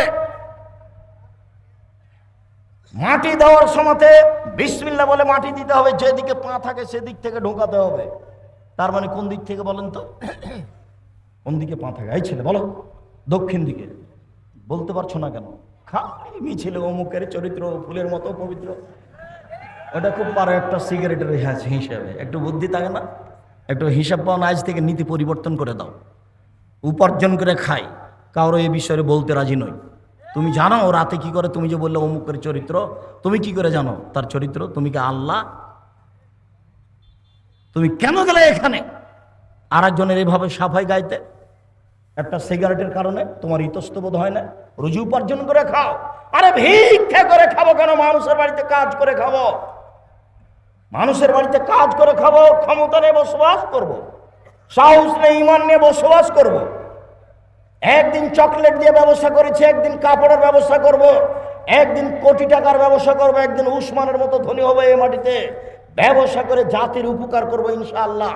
মাটি দেওয়ার সময়তে বিসমিল্লাহ বলে মাটি দিতে হবে, যেদিকে পা থাকে সেদিক থেকে ঢোকাতে হবে। তার মানে কোন দিক থেকে বলেন তো? কোন দিকে পা থাকে? এই ছেলে বলো, দক্ষিণ দিকে। বলতে পারছো না কেন? খালি মিছিলে অমুকের চরিত্র ফুলের মতো পবিত্র। ওটা খুব পারো একটা সিগারেটের হিসাবে, একটু বুদ্ধি থাকে না? একটু হিসাব পাও না, আজ থেকে নীতি পরিবর্তন করে দাও। উপার্জন করে খাই, কারো এই বিষয়ে বলতে রাজি নই। তুমি জানো ও রাতে কি করে? তুমি যে বললে অমুকের চরিত্র, তুমি কি করে জানো তার চরিত্র? তুমি কি আল্লাহ? তুমি কেন গেলে এখানে আর একজনের এইভাবে সাফাই গাইতে? একটা সিগারেটের কারণে তোমার ইতস্তবোধ হয় না? রুজি উপার্জন করে খাও। আরে ভিক্ষা করে খাবো কেন? মানুষের বাড়িতে কাজ করে খাবো। মানুষের বাড়িতে কাজ করে খাবো, ক্ষমতা নিয়ে বসবাস করবো, সাহস নিয়ে ইমান নিয়ে বসবাস করব। একদিন চকলেট দিয়ে ব্যবসা করেছি, একদিন কাপড়ের ব্যবসা করব, একদিন কোটি টাকার ব্যবসা করব, একদিন উসমানের মতো ধনী হবে এই মাটিতে। ব্যবসা করে জাতির উপকার করবো ইনশাআল্লাহ।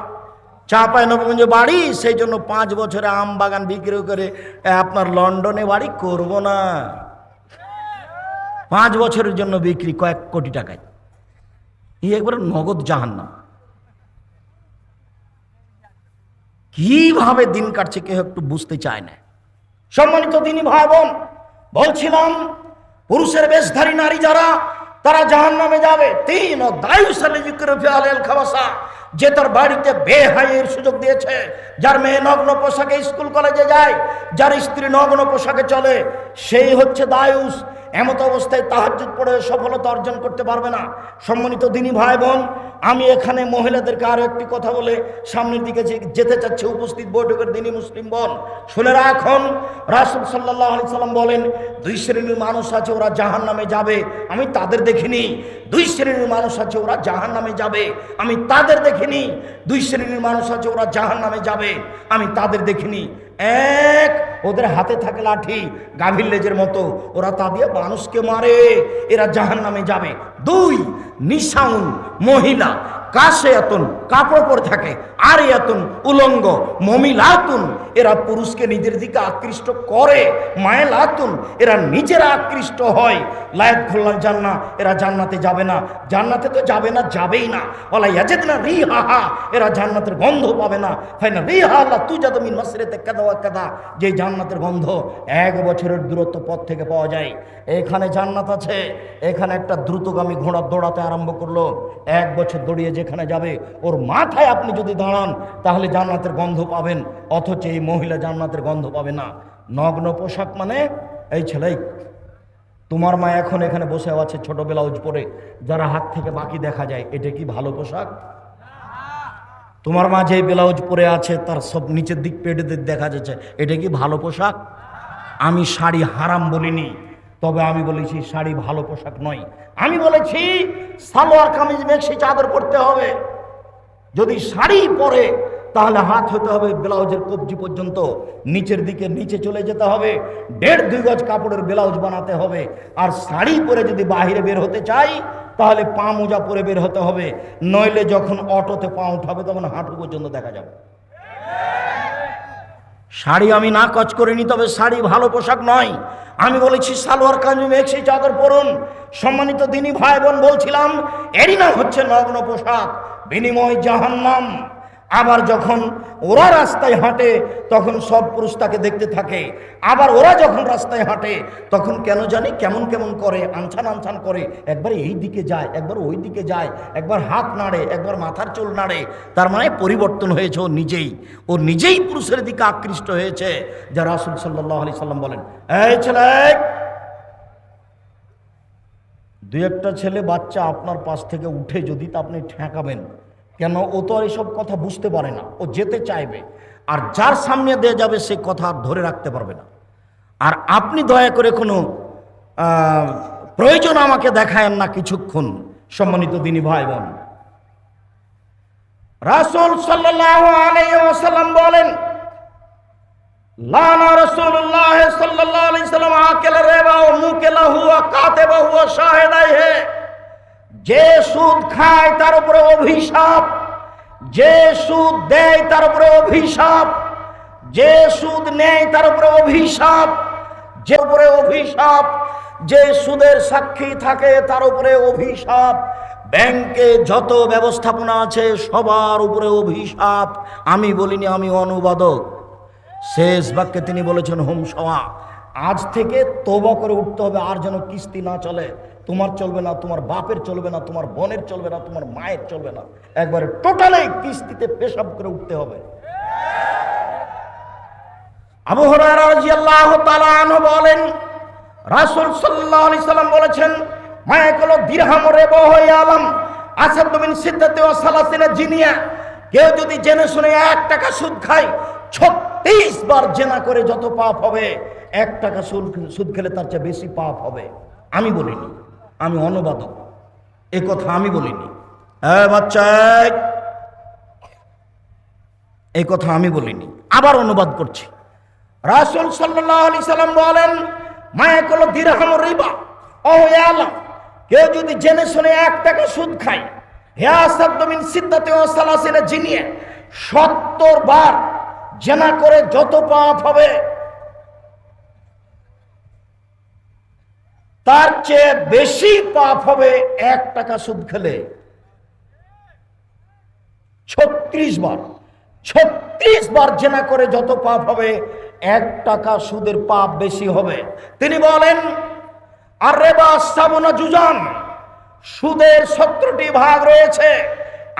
চাঁপাইনবাবগঞ্জে বাড়ি, সেই জন্য 5 বছরে আম বাগান বিক্রি করে আপনার লন্ডনে বাড়ি করব না। 5 বছরের জন্য বিক্রি কয়েক কোটি টাকায়। এই একবার নগদ জাহান্নাম। কিভাবে দিন কাটছে কেউ একটু বুঝতে চায় না। সম্মানিত দিনী ভাই বোন, বলছিলাম পুরুষের বেশধারী নারী যারা, তারা জাহান্নামে যাবে। 3 যে তার বাড়িতে বেহাইয়ের সুযোগ দিয়েছে, যার মেয়ে নগ্ন পোশাকে স্কুল কলেজে যায়, যার স্ত্রী নগ্ন পোশাকে চলে, সেই হচ্ছে দায়ুস। এমত অবস্থায় তাহাজ্জুদ পড়ে সফলতা অর্জন করতে পারবে না। সম্মানিত দিনী ভাই বোন, আমি এখানে মহিলাদেরকে আরো একটি কথা বলে সামনের দিকে যেতে চাচ্ছি। উপস্থিত বৈঠকের দিনী মুসলিম বোন, শুনে রাখুন, রাসূল সাল্লাল্লাহু আলাইহি সাল্লাম বলেন, 2 শ্রেণীর মানুষ আছে ওরা জাহান্নামে যাবে, আমি তাদের দেখিনি। 2 শ্রেণীর মানুষ আছে ওরা জাহান্নামে যাবে, আমি তাদের দেখিনি। 2 শ্রেণীর মানুষ আছে ওরা জাহান্নামে যাবে, আমি তাদের দেখিনি। 1, ওদের হাতে থাকে লাঠি গাভীর লেজের মতো, ওরা তা দিয়ে মানুষকে মারে, এরা জাহান্নামে যাবে। 2, নিশাউন মহিলা, কাশিয়াতুন কাপড় পরে থাকে, আরিয়াতুন উলঙ্গ, মমিলাতুন এরা পুরুষকে নিজের দিকে আকৃষ্ট করে, মায়লাতুন এরা নিজেরা আকৃষ্ট হয়, লায়াত খুললাল জান্নাহ এরা জান্নাতে যাবে না। জান্নাতে তো যাবে না, যাবেই না। ওয়ালা ইয়াজিদনা রিহাহা এরা জান্নাতের গন্ধ পাবে না। ফাইনা রিহা লা তুজাদু মিন মাসরিতে কাদা ওয়া কাদা, যে জান্নাতের গন্ধ 1 বছরের দূরত্ব পথ থেকে পাওয়া যায়। এখানে জান্নাত আছে। এখানে একটা দ্রুতগামী ঘোড়া দৌড়াতে আরম্ভ করলো, 1 বছর দৌড়িয়ে যেখানে যাবে, ওর মাথায় আপনি যদি দাঁড়ান তাহলে জান্নাতের গন্ধ পাবেন, অথচ এই মহিলা জান্নাতের গন্ধ পাবে না। নগ্ন পোশাক মানে, এই ছেলে, তোমার মা এখন এখানে বসে আছে ছোট ব্লাউজ পরে, যারা হাত থেকে বাকি দেখা যায়, এটা কি ভালো পোশাক? তোমার মা যে ব্লাউজ পরে আছে তার সব নিচের দিক পেটের দিক দেখা যাচ্ছে, এটা কি ভালো পোশাক? আমি শাড়ি হারাম বলিনি, তবে আমি বলেছি শাড়ি ভালো পোশাক নয়। আমি বলেছি সালোয়ার কামিজ মেক্সি চাদর পরতে হবে। যদি শাড়ি পরে তাহলে হাত হতে হবে ব্লাউজের কবজি পর্যন্ত, নিচের দিকে নিচে চলে যেতে হবে, 1.5-2 গজ কাপড়ের ব্লাউজ বানাতে হবে। আর শাড়ি পরে যদি বাহিরে বের হতে চাই তাহলে পা মোজা পরে বের হতে হবে, নইলে যখন অটোতে পা উঠাবে তখন হাঁটু পর্যন্ত দেখা যাবে। শাড়ি আমি না কচ করিনি, তবে শাড়ি ভালো পোশাক নয়। আমি বলেছি সালোয়ার কামিজ মেক্সি চাদর পরুন। সম্মানিত দিনী ভাই বোন, বলছিলাম এরই নাম হচ্ছে নগ্ন পোশাক, বিনিময় জাহান্নাম। আবার যখন ওরা রাস্তায় হাঁটে তখন সব পুরুষ তাকে দেখতে থাকে, আবার ওরা যখন রাস্তায় হাঁটে তখন কেন জানি কেমন কেমন করে, আনছান আনছান করে, একবার এই দিকে যায়, একবার ওই দিকে যায়, একবার হাত নাড়ে, একবার মাথার চুল নাড়ে। তার মানে পরিবর্তন হয়েছে ও নিজেই পুরুষের দিকে আকৃষ্ট হয়েছে। যা রাসূল সাল্লাল্লাহু আলাইহি সাল্লাম বলেন, এই ছেলে, 2-1টা ছেলে বাচ্চা আপনার পাশ থেকে উঠে যদি তা আপনি ঠেকাবেন কেন? ও তো আর এসব কথা বুঝতে পারে না, ও যেতে চাইবে, আর যার সামনে দিয়ে যাবে সে কথা ধরে রাখতে পারবে না। আর আপনি দয়া করে কোনো প্রয়োজন আমাকে দেখায়েন না কিছুক্ষণ। সম্মানিত দিনী ভাই বোন, রাসূল সাল্লাল্লাহু আলাইহি ওয়াসাল্লাম বলেন, লানা রাসূলুল্লাহ সাল্লাল্লাহু আলাইহি সাল্লাম আকিল রিবা ওয়া মুকিলাহু ওয়া কাতিবাহু ওয়া শাহিদাইহি, যে সুদ খায় তার উপরে অভিশাপ, যে সুদ দেয় তার উপরে অভিশাপ, যে সুদ নেয় তার উপরে অভিশাপ, যে উপরে অভিশাপ, যে সুদের সাক্ষী থাকে তার উপরে অভিশাপ। ব্যাংকে যত ব্যবস্থাপনা আছে সবার উপরে অভিশাপ। আমি বলিনি, আমি অনুবাদক। শেষ বাক্যে তিনি বলেছেন হুম সওয়া। আজ থেকে তওবা করে উঠতে হবে, আর যেন কিস্তি না চলে। তোমার চলবে না, তোমার বাপের চলবে না, তোমার বোনের চলবে না, তোমার মায়ের চলবে না, একবারে টোটালি কিস্তিতে পেশাব করে উঠতে হবে। আবু হুরায়রা রাদিয়াল্লাহু তাআলা আনহু বলেন, রাসূল সাল্লাল্লাহু আলাইহি সাল্লাম বলেছেন, মায়াকুলু দিরহাম রিবাহু ইয়ালাম আসাদু মিন সিদ্দাতি ওয়া সালাসিনা জিনিয়া। কেউ যদি জেনে শুনে 1 টাকা সুদ খায়, 36 বার জেনা করে যত পাপ হবে, 1 টাকা সুদ খেলে তার চেয়ে বেশি পাপ হবে। আমি বলিনি, আমি অনুবাদক, এ কথা আমি বলিনি। বাচ্চা, এই কথা আমি বলিনি, আবার অনুবাদ করছি। রাসূল সাল্লাল্লাহু আলাইহি সাল্লাম বলেন, মায়াকুলু দিরহাম রিবা ও ইয়ালাম। কেউ যদি জেনে শুনে 1 টাকা সুদ খায়, হে আসাদু মিন সিদ্দাতি ওয়া সালাসিনা জিনিয়া, 70 বার জেনা করে যত পাপ হবে, তার চেয়ে বেশি পাপ হবে 1 টাকা সুদ খেলে। 36 বার, 36 বার জেনা করে যত পাপ হবে, 1 টাকা সুদের পাপ বেশি হবে। তিনি বলেন, আর রিবা সাবুনা জুজান, সুদের 17টি ভাগ রয়েছে।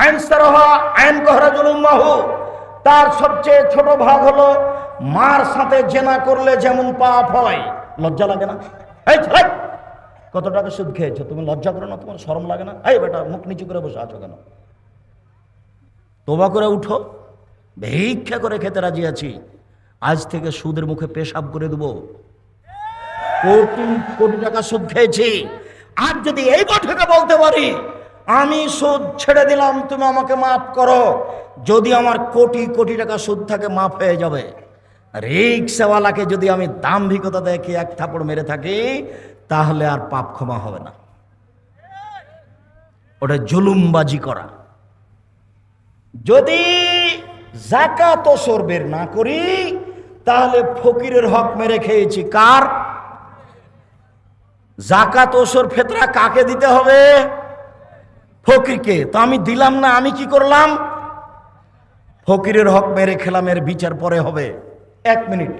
আইনসারহা আইন কহরাজুল উম্মাহু, তার সবচেয়ে ছোট ভাগ হলো মার সাথে জেনা করলে যেমন পাপ হয়। লজ্জা লাগে না? এই ছেলে, কত টাকা সুদ খেয়েছো, তুমি লজ্জা করো না? তোমার শরম লাগে না? এই বেটা, মুখ নিচু করে বসে আছো কেন? তওবা করে উঠো। ভিক্ষা করে খেতে রাজি আছি, আজ থেকে সুদের মুখে পেশাব করে দেবো। কোটি কোটি টাকা সুদ খেয়েছি, আর যদি এই বৈঠকে বলতে পারি আমি সুদ ছেড়ে দিলাম, তুমি আমাকে মাফ করো, যদি আমার কোটি কোটি টাকা সুদ থাকে মাফ হয়ে যাবে। রিক্সাওয়ালাকে যদি আমি দাম্ভিকতা দেখে 1 থাপড় মেরে থাকি, তাহলে আর পাপ ক্ষমা হবে না। ওটা জুলুমবাজি করা। যদি যাকাত ওসর বের না করি, তাহলে ফকিরের হক মেরে খেয়েছি। কার? যাকাত ওসর ফেতরা কাকে দিতে হবে? ফকিরকে। তো আমি দিলাম না, আমি কি করলাম? ফকিরের হক মেরে খেলাম, এর বিচার পরে হবে। 1 মিনিট।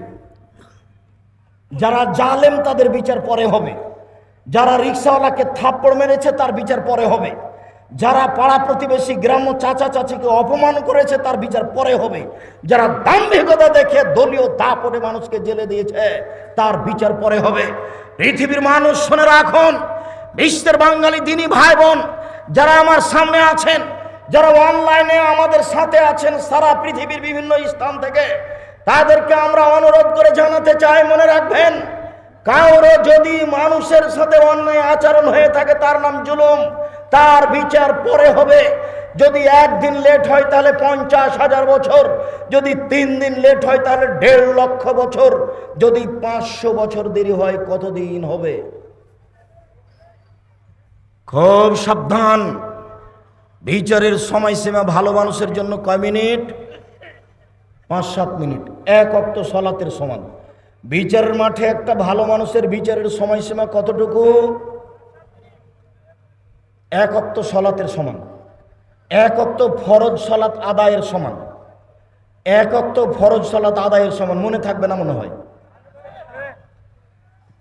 যারা জালেম তাদের বিচার পরে হবে। যারা রিক্সাওয়ালাকে থাপ্পড় মেরেছে তার বিচার পরে হবে। যারা পাড়া প্রতিবেশী গ্রাম্য চাচা চাচিকে অপমান করেছে তার বিচার পরে হবে। যারা দাম্ভিকতা দেখে দলীয় দাপটে মানুষকে জেলে দিয়েছে তার বিচার পরে হবে। পৃথিবীর মানুষ শুনে রাখুন, বিশ্বের বাঙালি দিনী ভাই বোন যারা আমার সামনে আছেন, যারা অনলাইনে আমাদের সাথে আছেন সারা পৃথিবীর বিভিন্ন স্থান থেকে, তাদেরকে আমরা অনুরোধ করে জানাতে চাই, মনে রাখবেন, কারো যদি মানুষের সাথে অন্যায় আচরণ হয়ে থাকে তার নাম জুলুম, তার বিচার পরে হবে। যদি 1 দিন লেট হয় তাহলে 50,000 বছর, যদি 3 দিন লেট হয় তাহলে 1.5 লক্ষ বছর, যদি 500 বছর দেরি হয় কতদিন হবে? খুব সাবধান। বিচারের সময়সীমা ভালো মানুষের জন্য কয় মিনিট? 5-7 মিনিট, 1 ওয়াক্ত সালাতের সমান। বিচারের মাঠে একটা ভালো মানুষের বিচারের সময়সীমা কতটুকু? 1 ওয়াক্ত সালাতের সমান, 1 ওয়াক্ত ফরজ সালাত আদায়ের সমান, 1 ওয়াক্ত ফরজ সালাত আদায়ের সমান। মনে থাকবে না মনে হয়?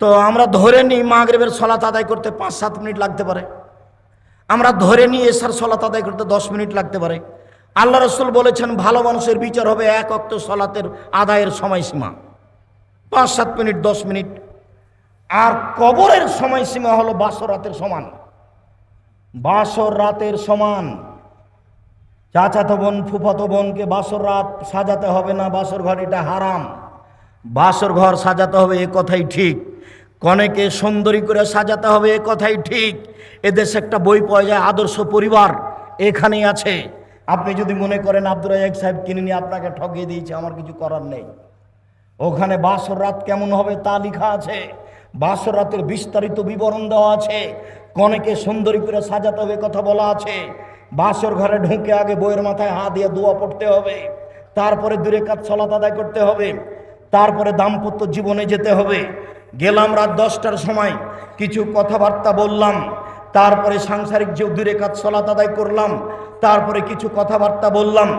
তো আমরা ধরে নিই মাগরিবের সালাত আদায় করতে 5-7 মিনিট লাগতে পারে, আমরা ধরে নিই এশার সালাত আদায় করতে 10 মিনিট লাগতে পারে। আল্লাহ রাসূল বলেছেন ভালো মানুষের বিচার হবে 1 ওয়াক্ত সালাতের আদায়ের সময়সীমা 5-7 মিনিট, 10 মিনিট। আর কবরের সময়সীমা হলো বাসর রাতের সমান। বাসর রাতের সমান। চাচাতো বোন ফুফাতো বোনকে বাসর রাত সাজাতে হবে না, বাসর ঘর এটা হারাম। বাসর ঘর সাজাতে হবে, এ কথাই ঠিক। কনেকে সুন্দরী করে সাজাতে হবে, এ কথাই ঠিক। এদেশে একটা বই পাওয়া যায় আদর্শ পরিবার, এখানেই আছে। আপনি যদি মনে করেন আব্দুর রাজ্জাক সাহেব কিনে নিয়ে আপনাকে ঠকিয়ে দিয়েছে, আমার কিছু করার নেই। ওখানে বাসর রাত কেমন হবে তা লেখা আছে, বাসর রাতের বিস্তারিত বিবরণ দেওয়া আছে। কনেকে সুন্দরী করে সাজাতে হবে কথা বলা আছে। বাসর ঘরে ঢুকে আগে বইয়ের মাথায় হাত দিয়ে দোয়া পড়তে হবে, তারপরে 2 রাকাত সালাত আদায় করতে হবে, তারপরে দাম্পত্য জীবনে যেতে হবে। গেলাম রাত 10টার সময়, কিছু কথাবার্তা বললাম, তারপরে সাংসারিক যে 2 রাকাত সালাত আদায় করলাম, তারপরে কিছু কথাবার্তা বললাম,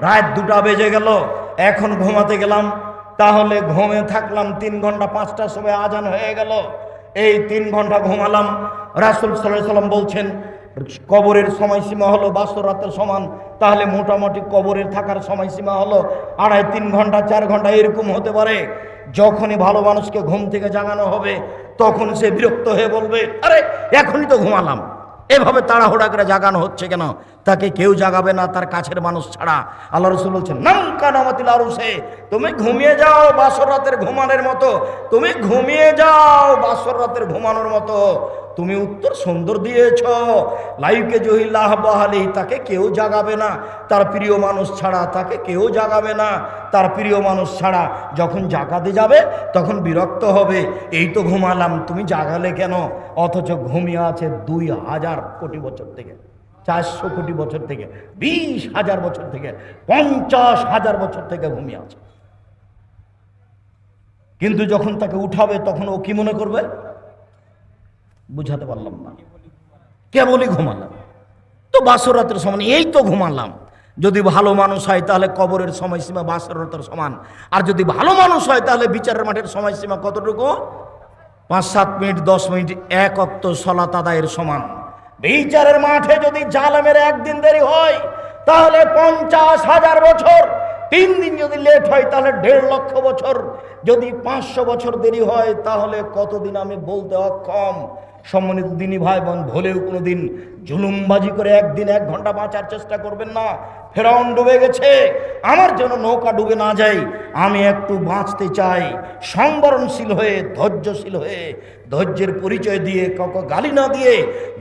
রাত 2টা বেজে গেল, এখন ঘুমাতে গেলাম। তাহলে ঘুমে থাকলাম 3 ঘন্টা, 5টার সময় আজান হয়ে গেল, এই 3 ঘন্টা ঘুমালাম। রাসূল সাল্লাল্লাহু আলাইহি সাল্লাম বলছেন কবরের সময়সীমা হলো 72 রাতের সমান, তাহলে মোটামুটি কবরের থাকার সময়সীমা হলো 2.5-3 ঘন্টা, 4 ঘন্টা এরকম হতে পারে। যখনই ভালো মানুষকে ঘুম থেকে জাগানো হবে তখন সে বিরক্ত হয়ে বলবে, আরে এখনই তো ঘুমালাম, এভাবে তাড়াহুড়া করে জাগানো হচ্ছে কেন? তাকে কেউ জাগাবে না তার কাছের মানুষ ছাড়া। আল্লাহ রাসূল বলছেন, নাম কানামাতিল আরুসে, তুমি ঘুমিয়ে যাও বাসর রাতের ঘুমানোর মতো, তুমি ঘুমিয়ে যাও বাসর রাতের ঘুমানোর মতো। তুমি উত্তর সুন্দর দিয়েছ, লাইকে জহিল্লাহ বাহালি, তাকে কেউ জাগাবে না তার প্রিয় মানুষ ছাড়া, তাকে কেউ জাগাবে না তার প্রিয় মানুষ ছাড়া। যখন জাগাতে যাবে তখন বিরক্ত হবে, এই তো ঘুমালাম, তুমি জাগালে কেন? অথচ ঘুমিয়ে আছে 2000 কোটি বছর থেকে, 400 কোটি বছর থেকে, 20,000 বছর থেকে, 50,000 বছর থেকে ঘুমিয়ে আছে। কিন্তু যখন তাকে উঠাবে তখন ও কি মনে করবে? বুঝাতে পারলাম না, কেবলই ঘুমালাম তো বাসর রাতের সমান, এই তো ঘুমালাম। যদি ভালো মানুষ হয় তাহলে কবরের সময়সীমা বাসর রাতের সমান, আর যদি ভালো মানুষ হয় তাহলে বিচারের মাঠের সময়সীমা কতটুকু? 5-7 মিনিট, 10 মিনিট, 1 ওয়াক্ত সালাত আদায়ের সমান। বিচারের মাঠে যদি জালেমের একদিন দেরি হয় তাহলে 50,000 বছর, 3 দিন যদি লেট হয় তাহলে 1.5 লক্ষ বছর, যদি 500 বছর দেরি হয় তাহলে কতদিন আমি বলতে অক্ষম। সম্মানিত দিনী ভাই বোন, ভুলেও কোনোদিন জুলুমবাজি করে একদিন 1 ঘন্টা বাঁচার চেষ্টা করবেন না। ফেরাউন ডুবে গেছে, আমার যেন নৌকা ডুবে না যায়, আমি একটু বাঁচতে চাই সংবরণশীল হয়ে, ধৈর্যশীল হয়ে, ধৈর্যের পরিচয় দিয়ে, কাউকে গালি না দিয়ে,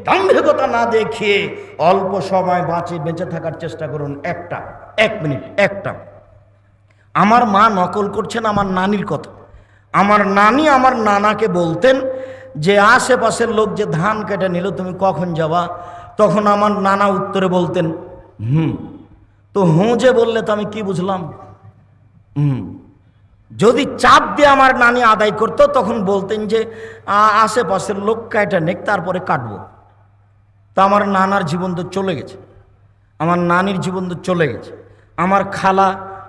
দাম্ভিকতা না দেখিয়ে অল্প সময় বেঁচে থাকার চেষ্টা করুন। 1 মিনিট, একটা আমার মা নকল করছেন আমার নানির কথা। আমার নানি আমার নানাকে বলতেন যে আশেপাশের লোক যে ধান কেটে নিল তুমি কখন যাবা? তখন আমার নানা উত্তরে বলতেন তো যে বললে তো আমি কি বুঝলাম? যদি চাপ দিয়ে আমার নানি আদায় করতো তখন বলতেন যে আশেপাশের লোক কেটে নেক তারপরে কাটবো। তা আমার নানার জীবন তো চলে গেছে, আমার নানির জীবন তো চলে গেছে। আমার খালা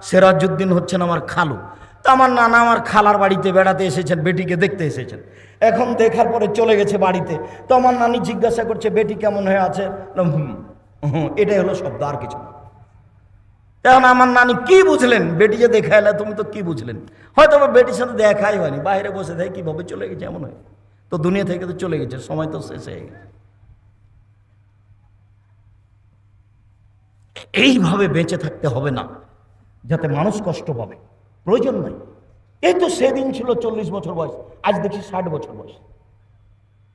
সিরাজউদ্দিন হচ্ছেন আমার খালু। তো আমার নানা আমার খালার বাড়িতে বেড়াতে এসেছেন, বেটিকে দেখতে এসেছেন। এখন দেখার পরে চলে গেছে বাড়িতে। তো আমার নানি জিজ্ঞাসা করছে বেটি কেমন হয়ে আছে? এটাই হলো শব্দ, আর কিছু না। এখন আমার নানি কি বুঝলেন? বেটি যে দেখা এলে তুমি তো কি বুঝলেন? হয়তো বেটির সাথে দেখাই হয়নি, বাইরে বসে থাকে, কিভাবে চলে গেছে এমন হয় তো, দুনিয়া থেকে তো চলে গেছে, সময় তো শেষ হয়ে গেছে। এইভাবে বেঁচে থাকতে হবে না যাতে মানুষ কষ্ট পাবে, প্রয়োজন নাই। এই তো সেদিন ছিল 40 বছর বয়স, আজ দেখছি 60 বছর বয়স।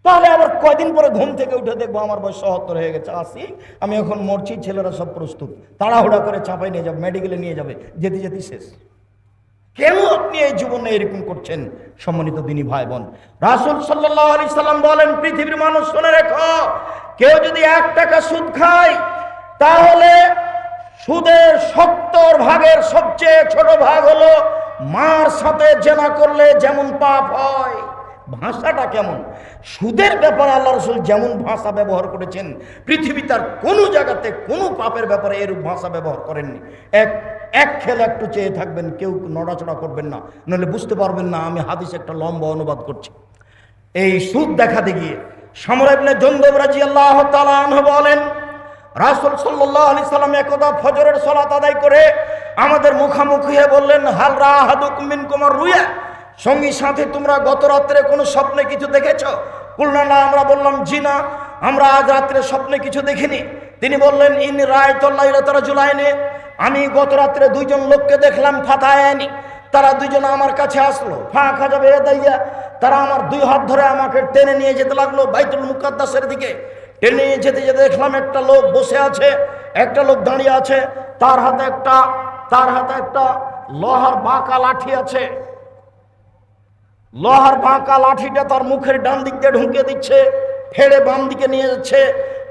তাহলে আবার কয়দিন পরে ঘুম থেকে উঠে দেখবো আমার বয়স 77 হয়ে গেছে, 80, আমি এখন মরছি, ছেলেরা সব প্রস্তুত, তাড়াহুড়া করে চাপাই নিয়ে যাবে, মেডিকেলে নিয়ে যাবে, যেতে যেতে শেষ। কেন আপনি এই জীবনে এরকম করছেন? সম্মানিত দিনী ভাই বোন, রাসূল সাল্লাল্লাহু আলাইহি সাল্লাম বলেন, পৃথিবীর মানুষ শুনে রেখো, কেউ যদি 1 টাকা সুদ খায় তাহলে সুদের 70 ভাগের সবচেয়ে ছোট ভাগ হলো মার সাথে জেনা করলে যেমন পাপ হয়। ভাষাটা কেমন! সুদের ব্যাপারে আল্লাহ রাসূল যেমন ভাষা ব্যবহার করেছেন, পৃথিবী তার কোনো জায়গাতে কোনো পাপের ব্যাপারে এরূপ ভাষা ব্যবহার করেননি। এক খেলে একটু চেয়ে থাকবেন, কেউ নড়াচড়া করবেন না, নইলে বুঝতে পারবেন না আমি হাদিস একটা লম্বা অনুবাদ করছি। এই সুদ দেখাতে গিয়ে সামরা ইবনে জুনদুব রাদিয়াল্লাহু তাআলা আনহু বলেন, রাসূল সাল্লাল্লাহু আলাইহি সাল্লাম একদা ফজরের সালাত আদায় করে আমাদের মুখামুখি হয়ে বললেন, হাল রাহাদুকুম মিনকুম আর-রুয়া, সঙ্গী সাথে তোমরা গত রাত্রে কোনো স্বপ্নে কিছু দেখেছো? কুলনা না, আমরা বললাম জি না, আমরা আজ রাত্রে স্বপ্নে কিছু দেখিনি। তিনি বললেন, ইন রাআইতুল লাইলাতা রাজুলাইনি, আমি গত রাত্রে 2 জন লোককে দেখলাম, ফাতায়ানি, তারা 2 জন আমার কাছে আসলো, ফাঁকা যাবে দাইয়া, তারা আমার 2 হাত ধরে আমাকে টেনে নিয়ে যেতে লাগলো বাইতুল মুকাদ্দাসের দিকে। টেনে নিয়ে যেতে যেতে দেখলাম একটা লোক বসে আছে, একটা লোক দাঁড়িয়ে আছে, তার হাতে একটা লোহার বাঁকা লাঠি আছে। লোহার বাঁকা লাঠিটা তার মুখের ডান দিক দিয়ে ঢুকিয়ে দিচ্ছে, ফেড়ে বাম দিকে নিয়ে যাচ্ছে,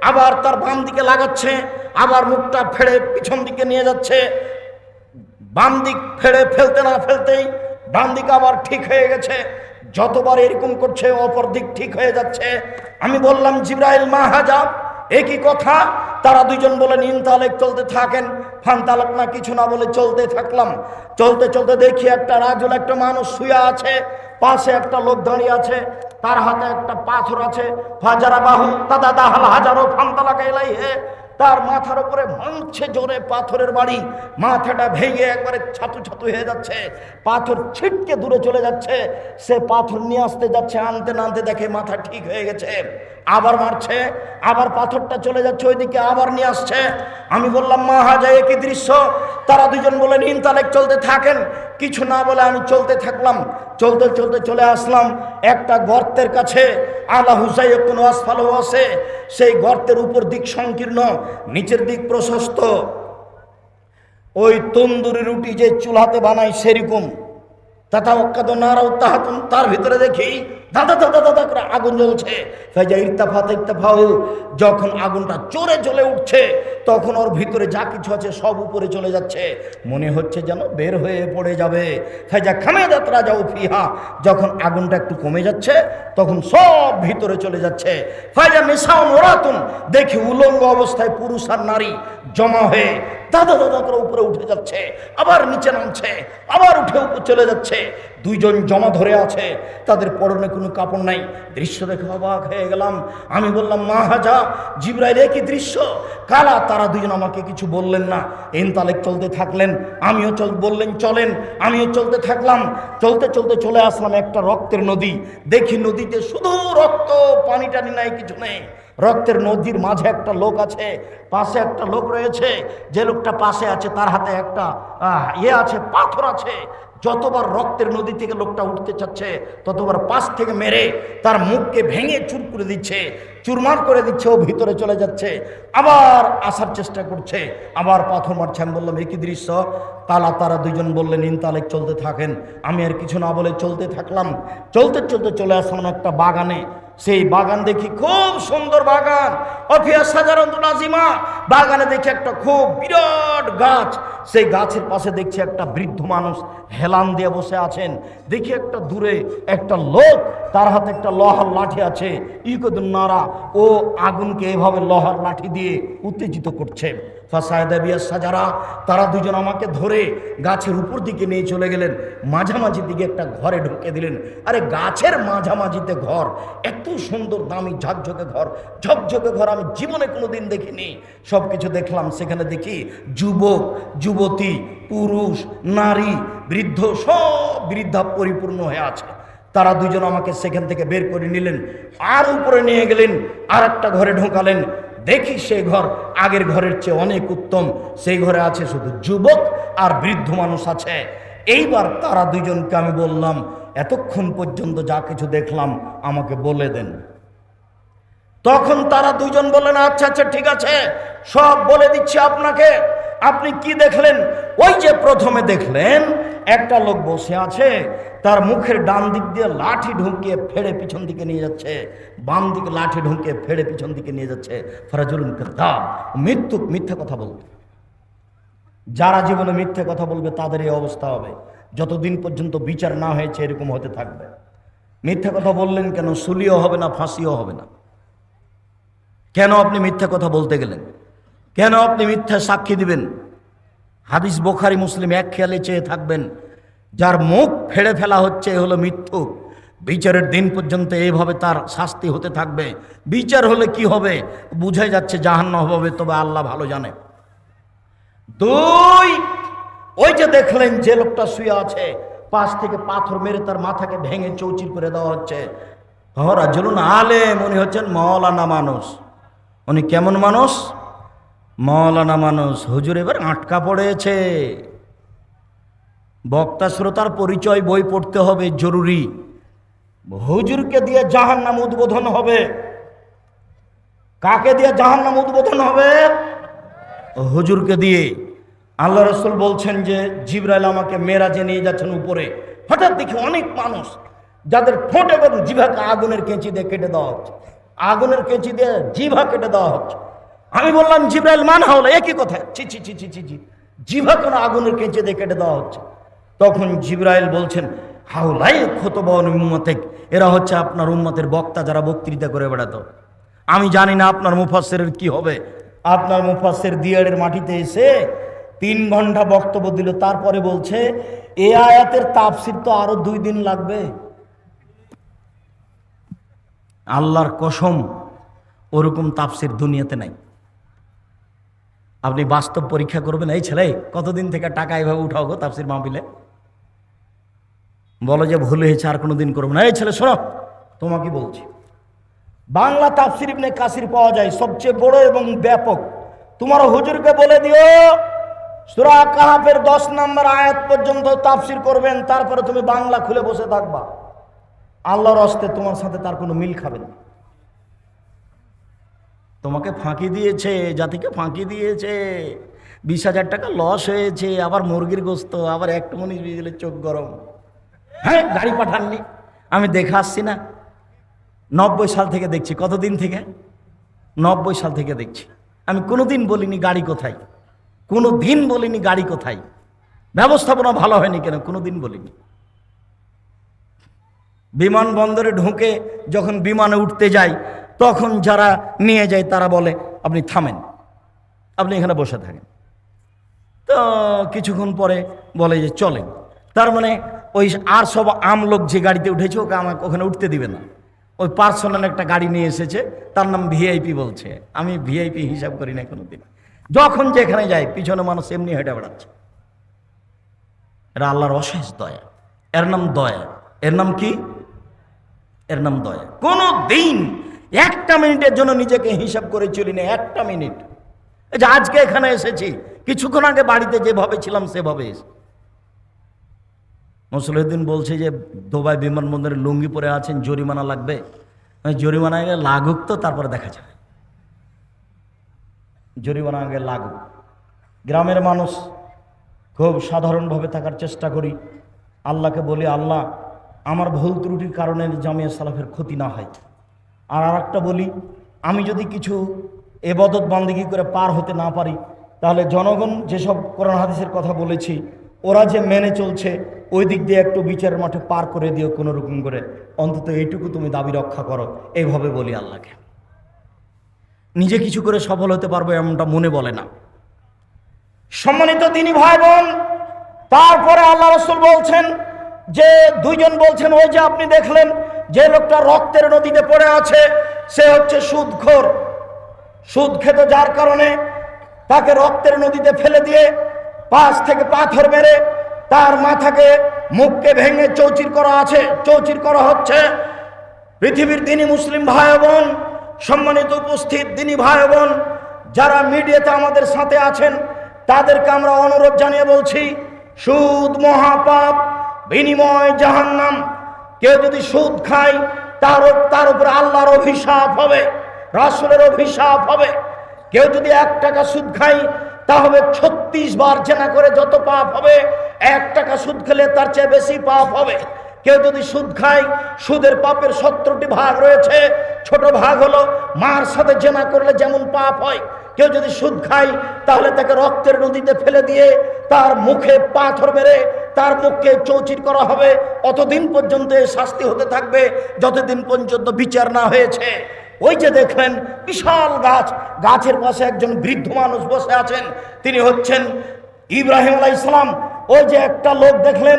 আবার তার বাম দিকে লাগাচ্ছে, আবার মুখটা ফেড়ে পিছন দিকে নিয়ে যাচ্ছে। বাম দিক ফেড়ে ফেলতে না ফেলতেই ডান দিক আবার ঠিক হয়ে গেছে, যতবার এরকম করছে অপর দিক ঠিক হয়ে যাচ্ছে। আমি বললাম জিবরাইল মা হাজা, একই কথা। তারা দুজন বলেন ইনতালেক, চলতে থাকেন। ফানতালাক না, কিছু না বলে চলতে থাকলাম। চলতে চলতে দেখি একটা রাজুল, একটা মানুষ শুয়ে আছে, পাশে একটা লোক দাঁড়িয়ে আছে, তার হাতে একটা পাথর আছে। ফাজারা বাহু দাদা দাহাল হাজারো ফানতালাক এলাইহে, তার মাথার উপরে মারছে জোরে পাথরের বাড়ি, মাথাটা ভেঙে একবারে ছাতু ছাতু হয়ে যাচ্ছে, পাথর ছিটকে দূরে চলে যাচ্ছে। সে পাথর নিয়ে আসতে যাচ্ছে, আনতে না আনতে দেখে মাথা ঠিক হয়ে গেছে, আবার মারছে, আবার পাথরটা চলে যাচ্ছে ওইদিকে, আবার নিয়ে আসছে। আমি বললাম মা হাজা, একই দৃশ্য। তারা দুজন বলেন ইনতালেক, চলতে থাকেন। কিছু না বলে আমি চলতে থাকলাম। চলতে চলতে চলে আসলাম একটা গর্তের কাছে। আলা হুসাই কোনো আসফালও আছে, সেই গর্তের উপর দিক সংকীর্ণ, নিচের দিক প্রশস্ত। ওই তন্দুরি রুটি যে চুলাতে বানায় সেরকম। তাতা অক্কাদ নারাও তাহাতুন, তার ভিতরে দেখি দাদা দাদা দাদা করে আগুন জ্বলছে। ফাইজা ইরতাফাত ইরতাফাউ, যখন আগুনটা চড়ে জ্বলে উঠছে তখন ওর ভিতরে যা কিছু আছে সব উপরে চলে যাচ্ছে, মনে হচ্ছে যেন বের হয়ে পড়ে যাবে। ফাইজা খামেদাত রাজাউ ফিহা, যখন আগুনটা একটু কমে যাচ্ছে তখন সব ভিতরে চলে যাচ্ছে। ফাইজা নিসাউন ওরাতুন, দেখি উলঙ্গ অবস্থায় পুরুষ আর নারী জমা হয়ে দাদা দাদা করে উপরে উঠে যাচ্ছে, আবার নিচে নামছে, আবার উঠে উপরে চলে যাচ্ছে। দুইজন জমা ধরে আছে, তাদের পরনে কোনো কাপড় নাই। দৃশ্য দেখে অবাক হয়ে গেলাম। আমি বললাম মা হাজা, জিবরাইল একই দৃশ্য কালা। তারা দুজন আমাকে কিছু বললেন না, ইনতালেক চলতে থাকলেন। আমিও বললেন চলেন, আমিও চলতে থাকলাম। চলতে চলতে চলে আসলাম একটা রক্তের নদী। দেখি নদীতে শুধু রক্ত, পানি টানি নাই, কিছু নেই। রক্তের নদীর মাঝে একটা লোক আছে, পাশে একটা লোক রয়েছে। যে লোকটা পাশে আছে তার হাতে একটা আছে, পাথর আছে। যতবার রক্তের নদী থেকে লোকটা উঠতে চাচ্ছে ততবার পাশ থেকে মেরে তার মুখকে ভেঙে চুর করে দিচ্ছে, চুরমার করে দিচ্ছে। ও ভিতরে চলে যাচ্ছে, আবার আসার চেষ্টা করছে, আবার পাথর মারছে। আমি বললাম একই দৃশ্য কালা। তারা দুজন বললেন ইনতালেক, চলতে থাকেন। আমি আর কিছু না বলে চলতে থাকলাম। চলতে চলতে চলে আসলাম একটা বাগানে। সেই বাগান দেখি খুব সুন্দর বাগান, অফিয়া সাজারন্ত নাজিমা। বাগানে দেখি একটা খুব বিরাট গাছ। সেই গাছের পাশে দেখছি একটা বৃদ্ধ মানুষ হেলান দিয়ে বসে আছেন। দেখি একটা দূরে একটা লোক, তার হাতে একটা লোহার লাঠি আছে। ইকদুন নারা, ও আগুনকে এভাবে লোহার লাঠি দিয়ে উত্তেজিত করছে। সাজারা, তারা দুজন আমাকে ধরে গাছের উপর দিকে নিয়ে চলে গেলেন। মাঝামাঝি দিকে একটা ঘরে ঢুকে দিলেন। আরে গাছের মাঝামাঝিতে ঘর, এত সুন্দর দামি ঝকঝকে ঘর, ঝকঝকে ঘর আমি জীবনে কোনোদিন দেখিনি। সব কিছু দেখলাম। সেখানে দেখি যুবক, যুবতী, পুরুষ, নারী, বৃদ্ধ, সব বৃদ্ধা পরিপূর্ণ হয়ে আছে। তারা দুজন আমাকে সেখান থেকে বের করে নিলেন, আর উপরে নিয়ে গেলেন, আর একটা ঘরে ঢোকালেন। দেখি সেই ঘর আগের ঘরের চেয়ে অনেক উত্তম। সেই ঘরে আছে শুধু যুবক আর বৃদ্ধ মানুষ আছে। এইবার তারা দুজনকে আমি বললাম, এতক্ষণ পর্যন্ত যা কিছু দেখলাম আমাকে বলে দেন। তখন তারা দুজন বললেন আচ্ছা আচ্ছা ঠিক আছে, সব বলে দিচ্ছি আপনাকে। আপনি কি দেখলেন? ওই যে প্রথমে দেখলেন একটা লোক বসে আছে, তার মুখের ডান দিক দিয়ে লাঠি ঢুকিয়ে ফেড়ে পিছন দিকে নিয়ে যাচ্ছে, বাম দিকে লাঠি ঢুকিয়ে ফেড়ে পিছন দিকে নিয়ে যাচ্ছে। ফারাজুলুন কাযাব, মিথ্যা কথা বলবে। যারা জীবনে মিথ্যে কথা বলবে তাদের এই অবস্থা হবে। যতদিন পর্যন্ত বিচার না হয়েছে এরকম হতে থাকবে। মিথ্যা কথা বললেন কেন? সুলিও হবে না, ফাঁসিও হবে না। কেন আপনি মিথ্যা কথা বলতে গেলেন? কেন আপনি মিথ্যা সাক্ষী দিবেন? হাদিস বুখারী মুসলিম এক খেয়ালে চেয়ে থাকবেন। যার মুখ ফেড়ে ফেলা হচ্ছে এ হলো মিথ্যুক। বিচারের দিন পর্যন্ত এইভাবে তার শাস্তি হতে থাকবে। বিচার হলে কি হবে? বুঝাই যাচ্ছে জাহান্নাম হবে, তবে আল্লাহ ভালো জানে। দুই, ওই যে দেখলেন যে লোকটা শুয়ে আছে, পাশ থেকে পাথর মেরে তার মাথাকে ভেঙে চৌচির করে দেওয়া হচ্ছে। রাজুলুন আলেম, উনি হচ্ছেন মওলানা মানুষ। উনি কেমন মানুষ? মওলানা মানুষ। হুজুর এবার আটকা পড়েছে। বক্তা শ্রোতার পরিচয় বই পড়তে হবে, জরুরি। হুজুরকে দিয়ে জাহান্নাম উদ্বোধন হবে। কাকে দিয়ে জাহান্নাম উদ্বোধন হবে? হুজুরকে দিয়ে। আল্লাহ রাসূল বলছেন যে জিবরাইল আমাকে মেরাজে নিয়ে যাচ্ছেন উপরে। হঠাৎ দেখি অনেক মানুষ যাদের ঠোঁট এবং জিভাকে আগুনের কেঁচি দিয়ে কেটে দেওয়া হচ্ছে, আগুনের কেঁচি দিয়ে জিভা কেটে দেওয়া হচ্ছে। আমি বললাম জিবরাইল মানা হলো একই কথা। ছি ছি ছি ছি ছি জি, জিভা কোনো আগুনের কেঁচি দিয়ে কেটে দেওয়া হচ্ছে। তখন জিবরাইল বলছেন, হাউলাই খুতবান উম্মতিক, এরা হচ্ছে আপনার উম্মতের বক্তা যারা বক্তৃতা করে বেড়াতো। আমি জানি না আপনার মুফাসসিরের কি হবে। আপনার মুফাসসির দিয়াড়ের মাটিতে এসে 3 ঘন্টা বক্তব্য দিল, তারপরে বলছে এই আয়াতের তাফসীর তো আরো 2 দিন লাগবে। আল্লাহর কসম, ওরকম তাফসীর দুনিয়াতে নাই। আপনি বাস্তব পরীক্ষা করবেন। এই ছেলে, কতদিন থেকে টাকা এভাবে উঠাও গো তাফসীর মাহফিলে? বলো যে ভুল হয়েছে, আর কোনোদিন করবো না। এই ছেলে শোনো, তোমাকে বলছি, বাংলা তাফসীর ইবনে কাসির পাওয়া যায়, সবচেয়ে বড় এবং ব্যাপক। তোমার হুজুরকে বলে দিও সূরা কাহাফের 10 নম্বর আয়াত পর্যন্ত তাফসীর করবেন, তারপরে তুমি বাংলা খুলে বসে থাকবা। আল্লাহর হস্তে তোমার সাথে তার কোনো মিল খাবে না। তোমাকে ফাঁকি দিয়েছে, জাতিকে ফাঁকি দিয়েছে। 20,000 টাকা লস হয়েছে, আবার মুরগির গোস্ত, আবার একটু মনিষ দিলে চোখ গরম। হ্যাঁ, গাড়ি পাঠাননি, আমি দেখে আসছি না। 90 সাল থেকে দেখছি। কতদিন থেকে? 90 সাল থেকে দেখছি। আমি কোনোদিন বলিনি গাড়ি কোথায়, কোনোদিন বলিনি গাড়ি কোথায়, ব্যবস্থাপনা ভালো হয়নি কেন, কোনোদিন বলিনি। বিমানবন্দরে ঢুকে যখন বিমানে উঠতে যাই, তখন যারা নিয়ে যায় তারা বলে আপনি থামেন, আপনি এখানে বসে থাকেন। তো কিছুক্ষণ পরে বলে যে চলেন। তার মানে ওই আর সব আমলোক যে গাড়িতে উঠেছে ওকে আমাকে ওখানে উঠতে দিবে না। ওই পার্সোনাল একটা গাড়ি নিয়ে এসেছে, তার নাম ভিআইপি বলছে। আমি ভিআইপি হিসাব করি না কোনোদিন। যখন যেখানে যাই পিছনে মানুষ এমনি হেঁটে বেড়াচ্ছে। এরা আল্লাহর অশেষ দয়া, এর নাম দয়া। এর নাম কি? এর নাম দয়া। কোনো দিন একটা মিনিটের জন্য নিজেকে হিসাব করে চলি না, একটা মিনিট। এই যে আজকে এখানে এসেছি, কিছুক্ষণ আগে বাড়িতে যেভাবে ছিলাম সেভাবে এসে। মুসলিউদ্দিন বলছে যে দুবাই বিমানবন্দরে লুঙ্গি পরে আছেন, জরিমানা লাগবে। জরিমানা আগে লাগুক, তো তারপরে দেখা যাবে। জরিমানা আগে লাগুক। গ্রামের মানুষ খুব সাধারণভাবে থাকার চেষ্টা করি। আল্লাহকে বলি, আল্লাহ আমার ভুল ত্রুটির কারণে জামিয়া সালাফের ক্ষতি না হয়। আর একটা বলি, আমি যদি কিছু এবাদত বান্দিগি করে পার হতে না পারি, তাহলে জনগণ যেসব কোরআন হাদিসের কথা বলেছি ওরা যে মেনে চলছে, ওই দিক দিয়ে একটু বিচারের মাঠে পার করে দিও কোনো রকম করে, অন্তত এইটুকু তুমি দাবি রক্ষা করো। এইভাবে বলি আল্লাহকে। নিজে কিছু করে সফল হতে পারবো এমনটা মনে বলে না। সম্মানিত দিনী ভাই বোন, তারপরে আল্লাহ রাসূল বলছেন যে 2 জন বলছেন, ওই যে আপনি দেখলেন যে লোকটা রক্তের নদীতে পড়ে আছে, সে হচ্ছে সুদখোর। সুদ খেত, যার কারণে তাকে রক্তের নদীতে ফেলে দিয়ে পাশ থেকে পাথর মেরে তার মাথাকে, মুখকে ভেঙে চৌচির করা আছে, চৌচির করা হচ্ছে। পৃথিবীর দিনী মুসলিম ভাই বোন, সম্মানিত উপস্থিত দিনী ভাই বোন, যারা মিডিয়াতে আমাদের সাথে আছেন, তাদেরকে আমরা অনুরোধ জানিয়ে বলছি, সুদ মহাপাপ, বিনিময় জাহান্নাম। কেউ যদি সুদ খায় তার উপরে আল্লাহর অভিশাপ হবে, রাসূলের অভিশাপ হবে। কেউ যদি 1 টাকা সুদ খায় তাহলে 36 বার জেনা করে যত পাপ হবে, 1 টাকা সুদ খেলে তার চেয়ে বেশি পাপ হবে। কেউ যদি সুদ খায়, সুদের পাপের 70টি ভাগ রয়েছে। ছোট ভাগ হলো মার সাথে জেনা করলে যেমন পাপ হয়। কেউ যদি সুদ খায় তাহলে তাকে রক্তের নদীতে ফেলে দিয়ে তার মুখে পাথর মেরে তার মুখকে চৌচির করা হবে। অতদিন পর্যন্ত শাস্তি হতে থাকবে যতদিন পর্যন্ত বিচার না হয়েছে। ওই যে দেখলেন বিশাল গাছ, গাছের পাশে একজন বৃদ্ধ মানুষ বসে আছেন, তিনি হচ্ছেন ইব্রাহিম আলাইহিস সালাম। ওই যে একটা লোক দেখলেন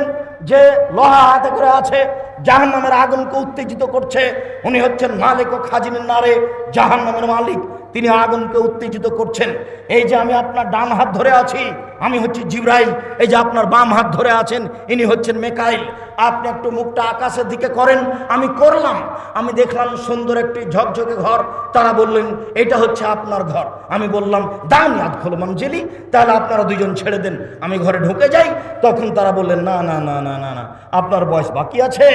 যে লোহা হাতে করে আছে, জাহান্নামের আগুনকে উত্তেজিত করছে, উনি হচ্ছেন মালিক ও খাজিনের নারে, জাহান্নামের মালিক। তিনি আগুনকে উত্তেজিত করছেন। এই যে আমি আপনার ডান হাত ধরে আছি, আমি হচ্ছি জিবরাইল। এই যে আপনার বাম হাত ধরে আছেন, ইনি হচ্ছেন মিকাইল। আপনি একটু মুখটা আকাশের দিকে করেন। আমি করলাম, আমি দেখলাম সুন্দর একটি ঝকঝকে ঘর। তারা বললেন এটা হচ্ছে আপনার ঘর। আমি বললাম দানি আদখুল মানজিলি, তাহলে আপনারা 2 জন ছেড়ে দেন, আমি ঘরে ঢুকে যাই। তখন তারা বললেন না না না না না না, আপনার বয়স বাকি আছে।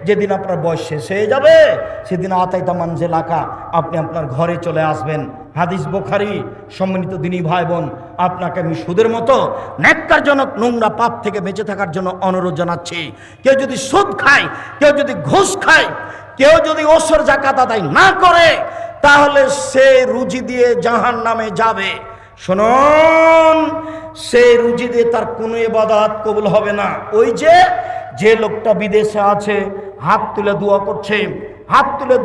যেদিন আপনার বয়স শেষ হয়ে যাবে সেদিন আতাইতা মানজিলাকা, আপনি আপনার ঘরে চলে আসবেন। হাদিস বুখারী। সম্মানিত দিনী ভাই বোন, আপনাকে আমি সুদের মতো ন্যাক্কারজনক নোংরা পাপ থেকে বেঁচে থাকার জন্য অনুরোধ জানাচ্ছি। কেউ যদি সুদ খায়, কেউ যদি ঘুষ খায়, কেউ যদি ওসর জাকাত আদায় না করে, তাহলে সে রুজি দিয়ে জাহান্নামে যাবে। শুনুন, সেই রুজি দিয়ে তার কোনো ইবাদত কবুল হবে না। ওই যে লোকটা বিদেশে আছে, হাত তুলে দোয়া করছে, হাত তুলে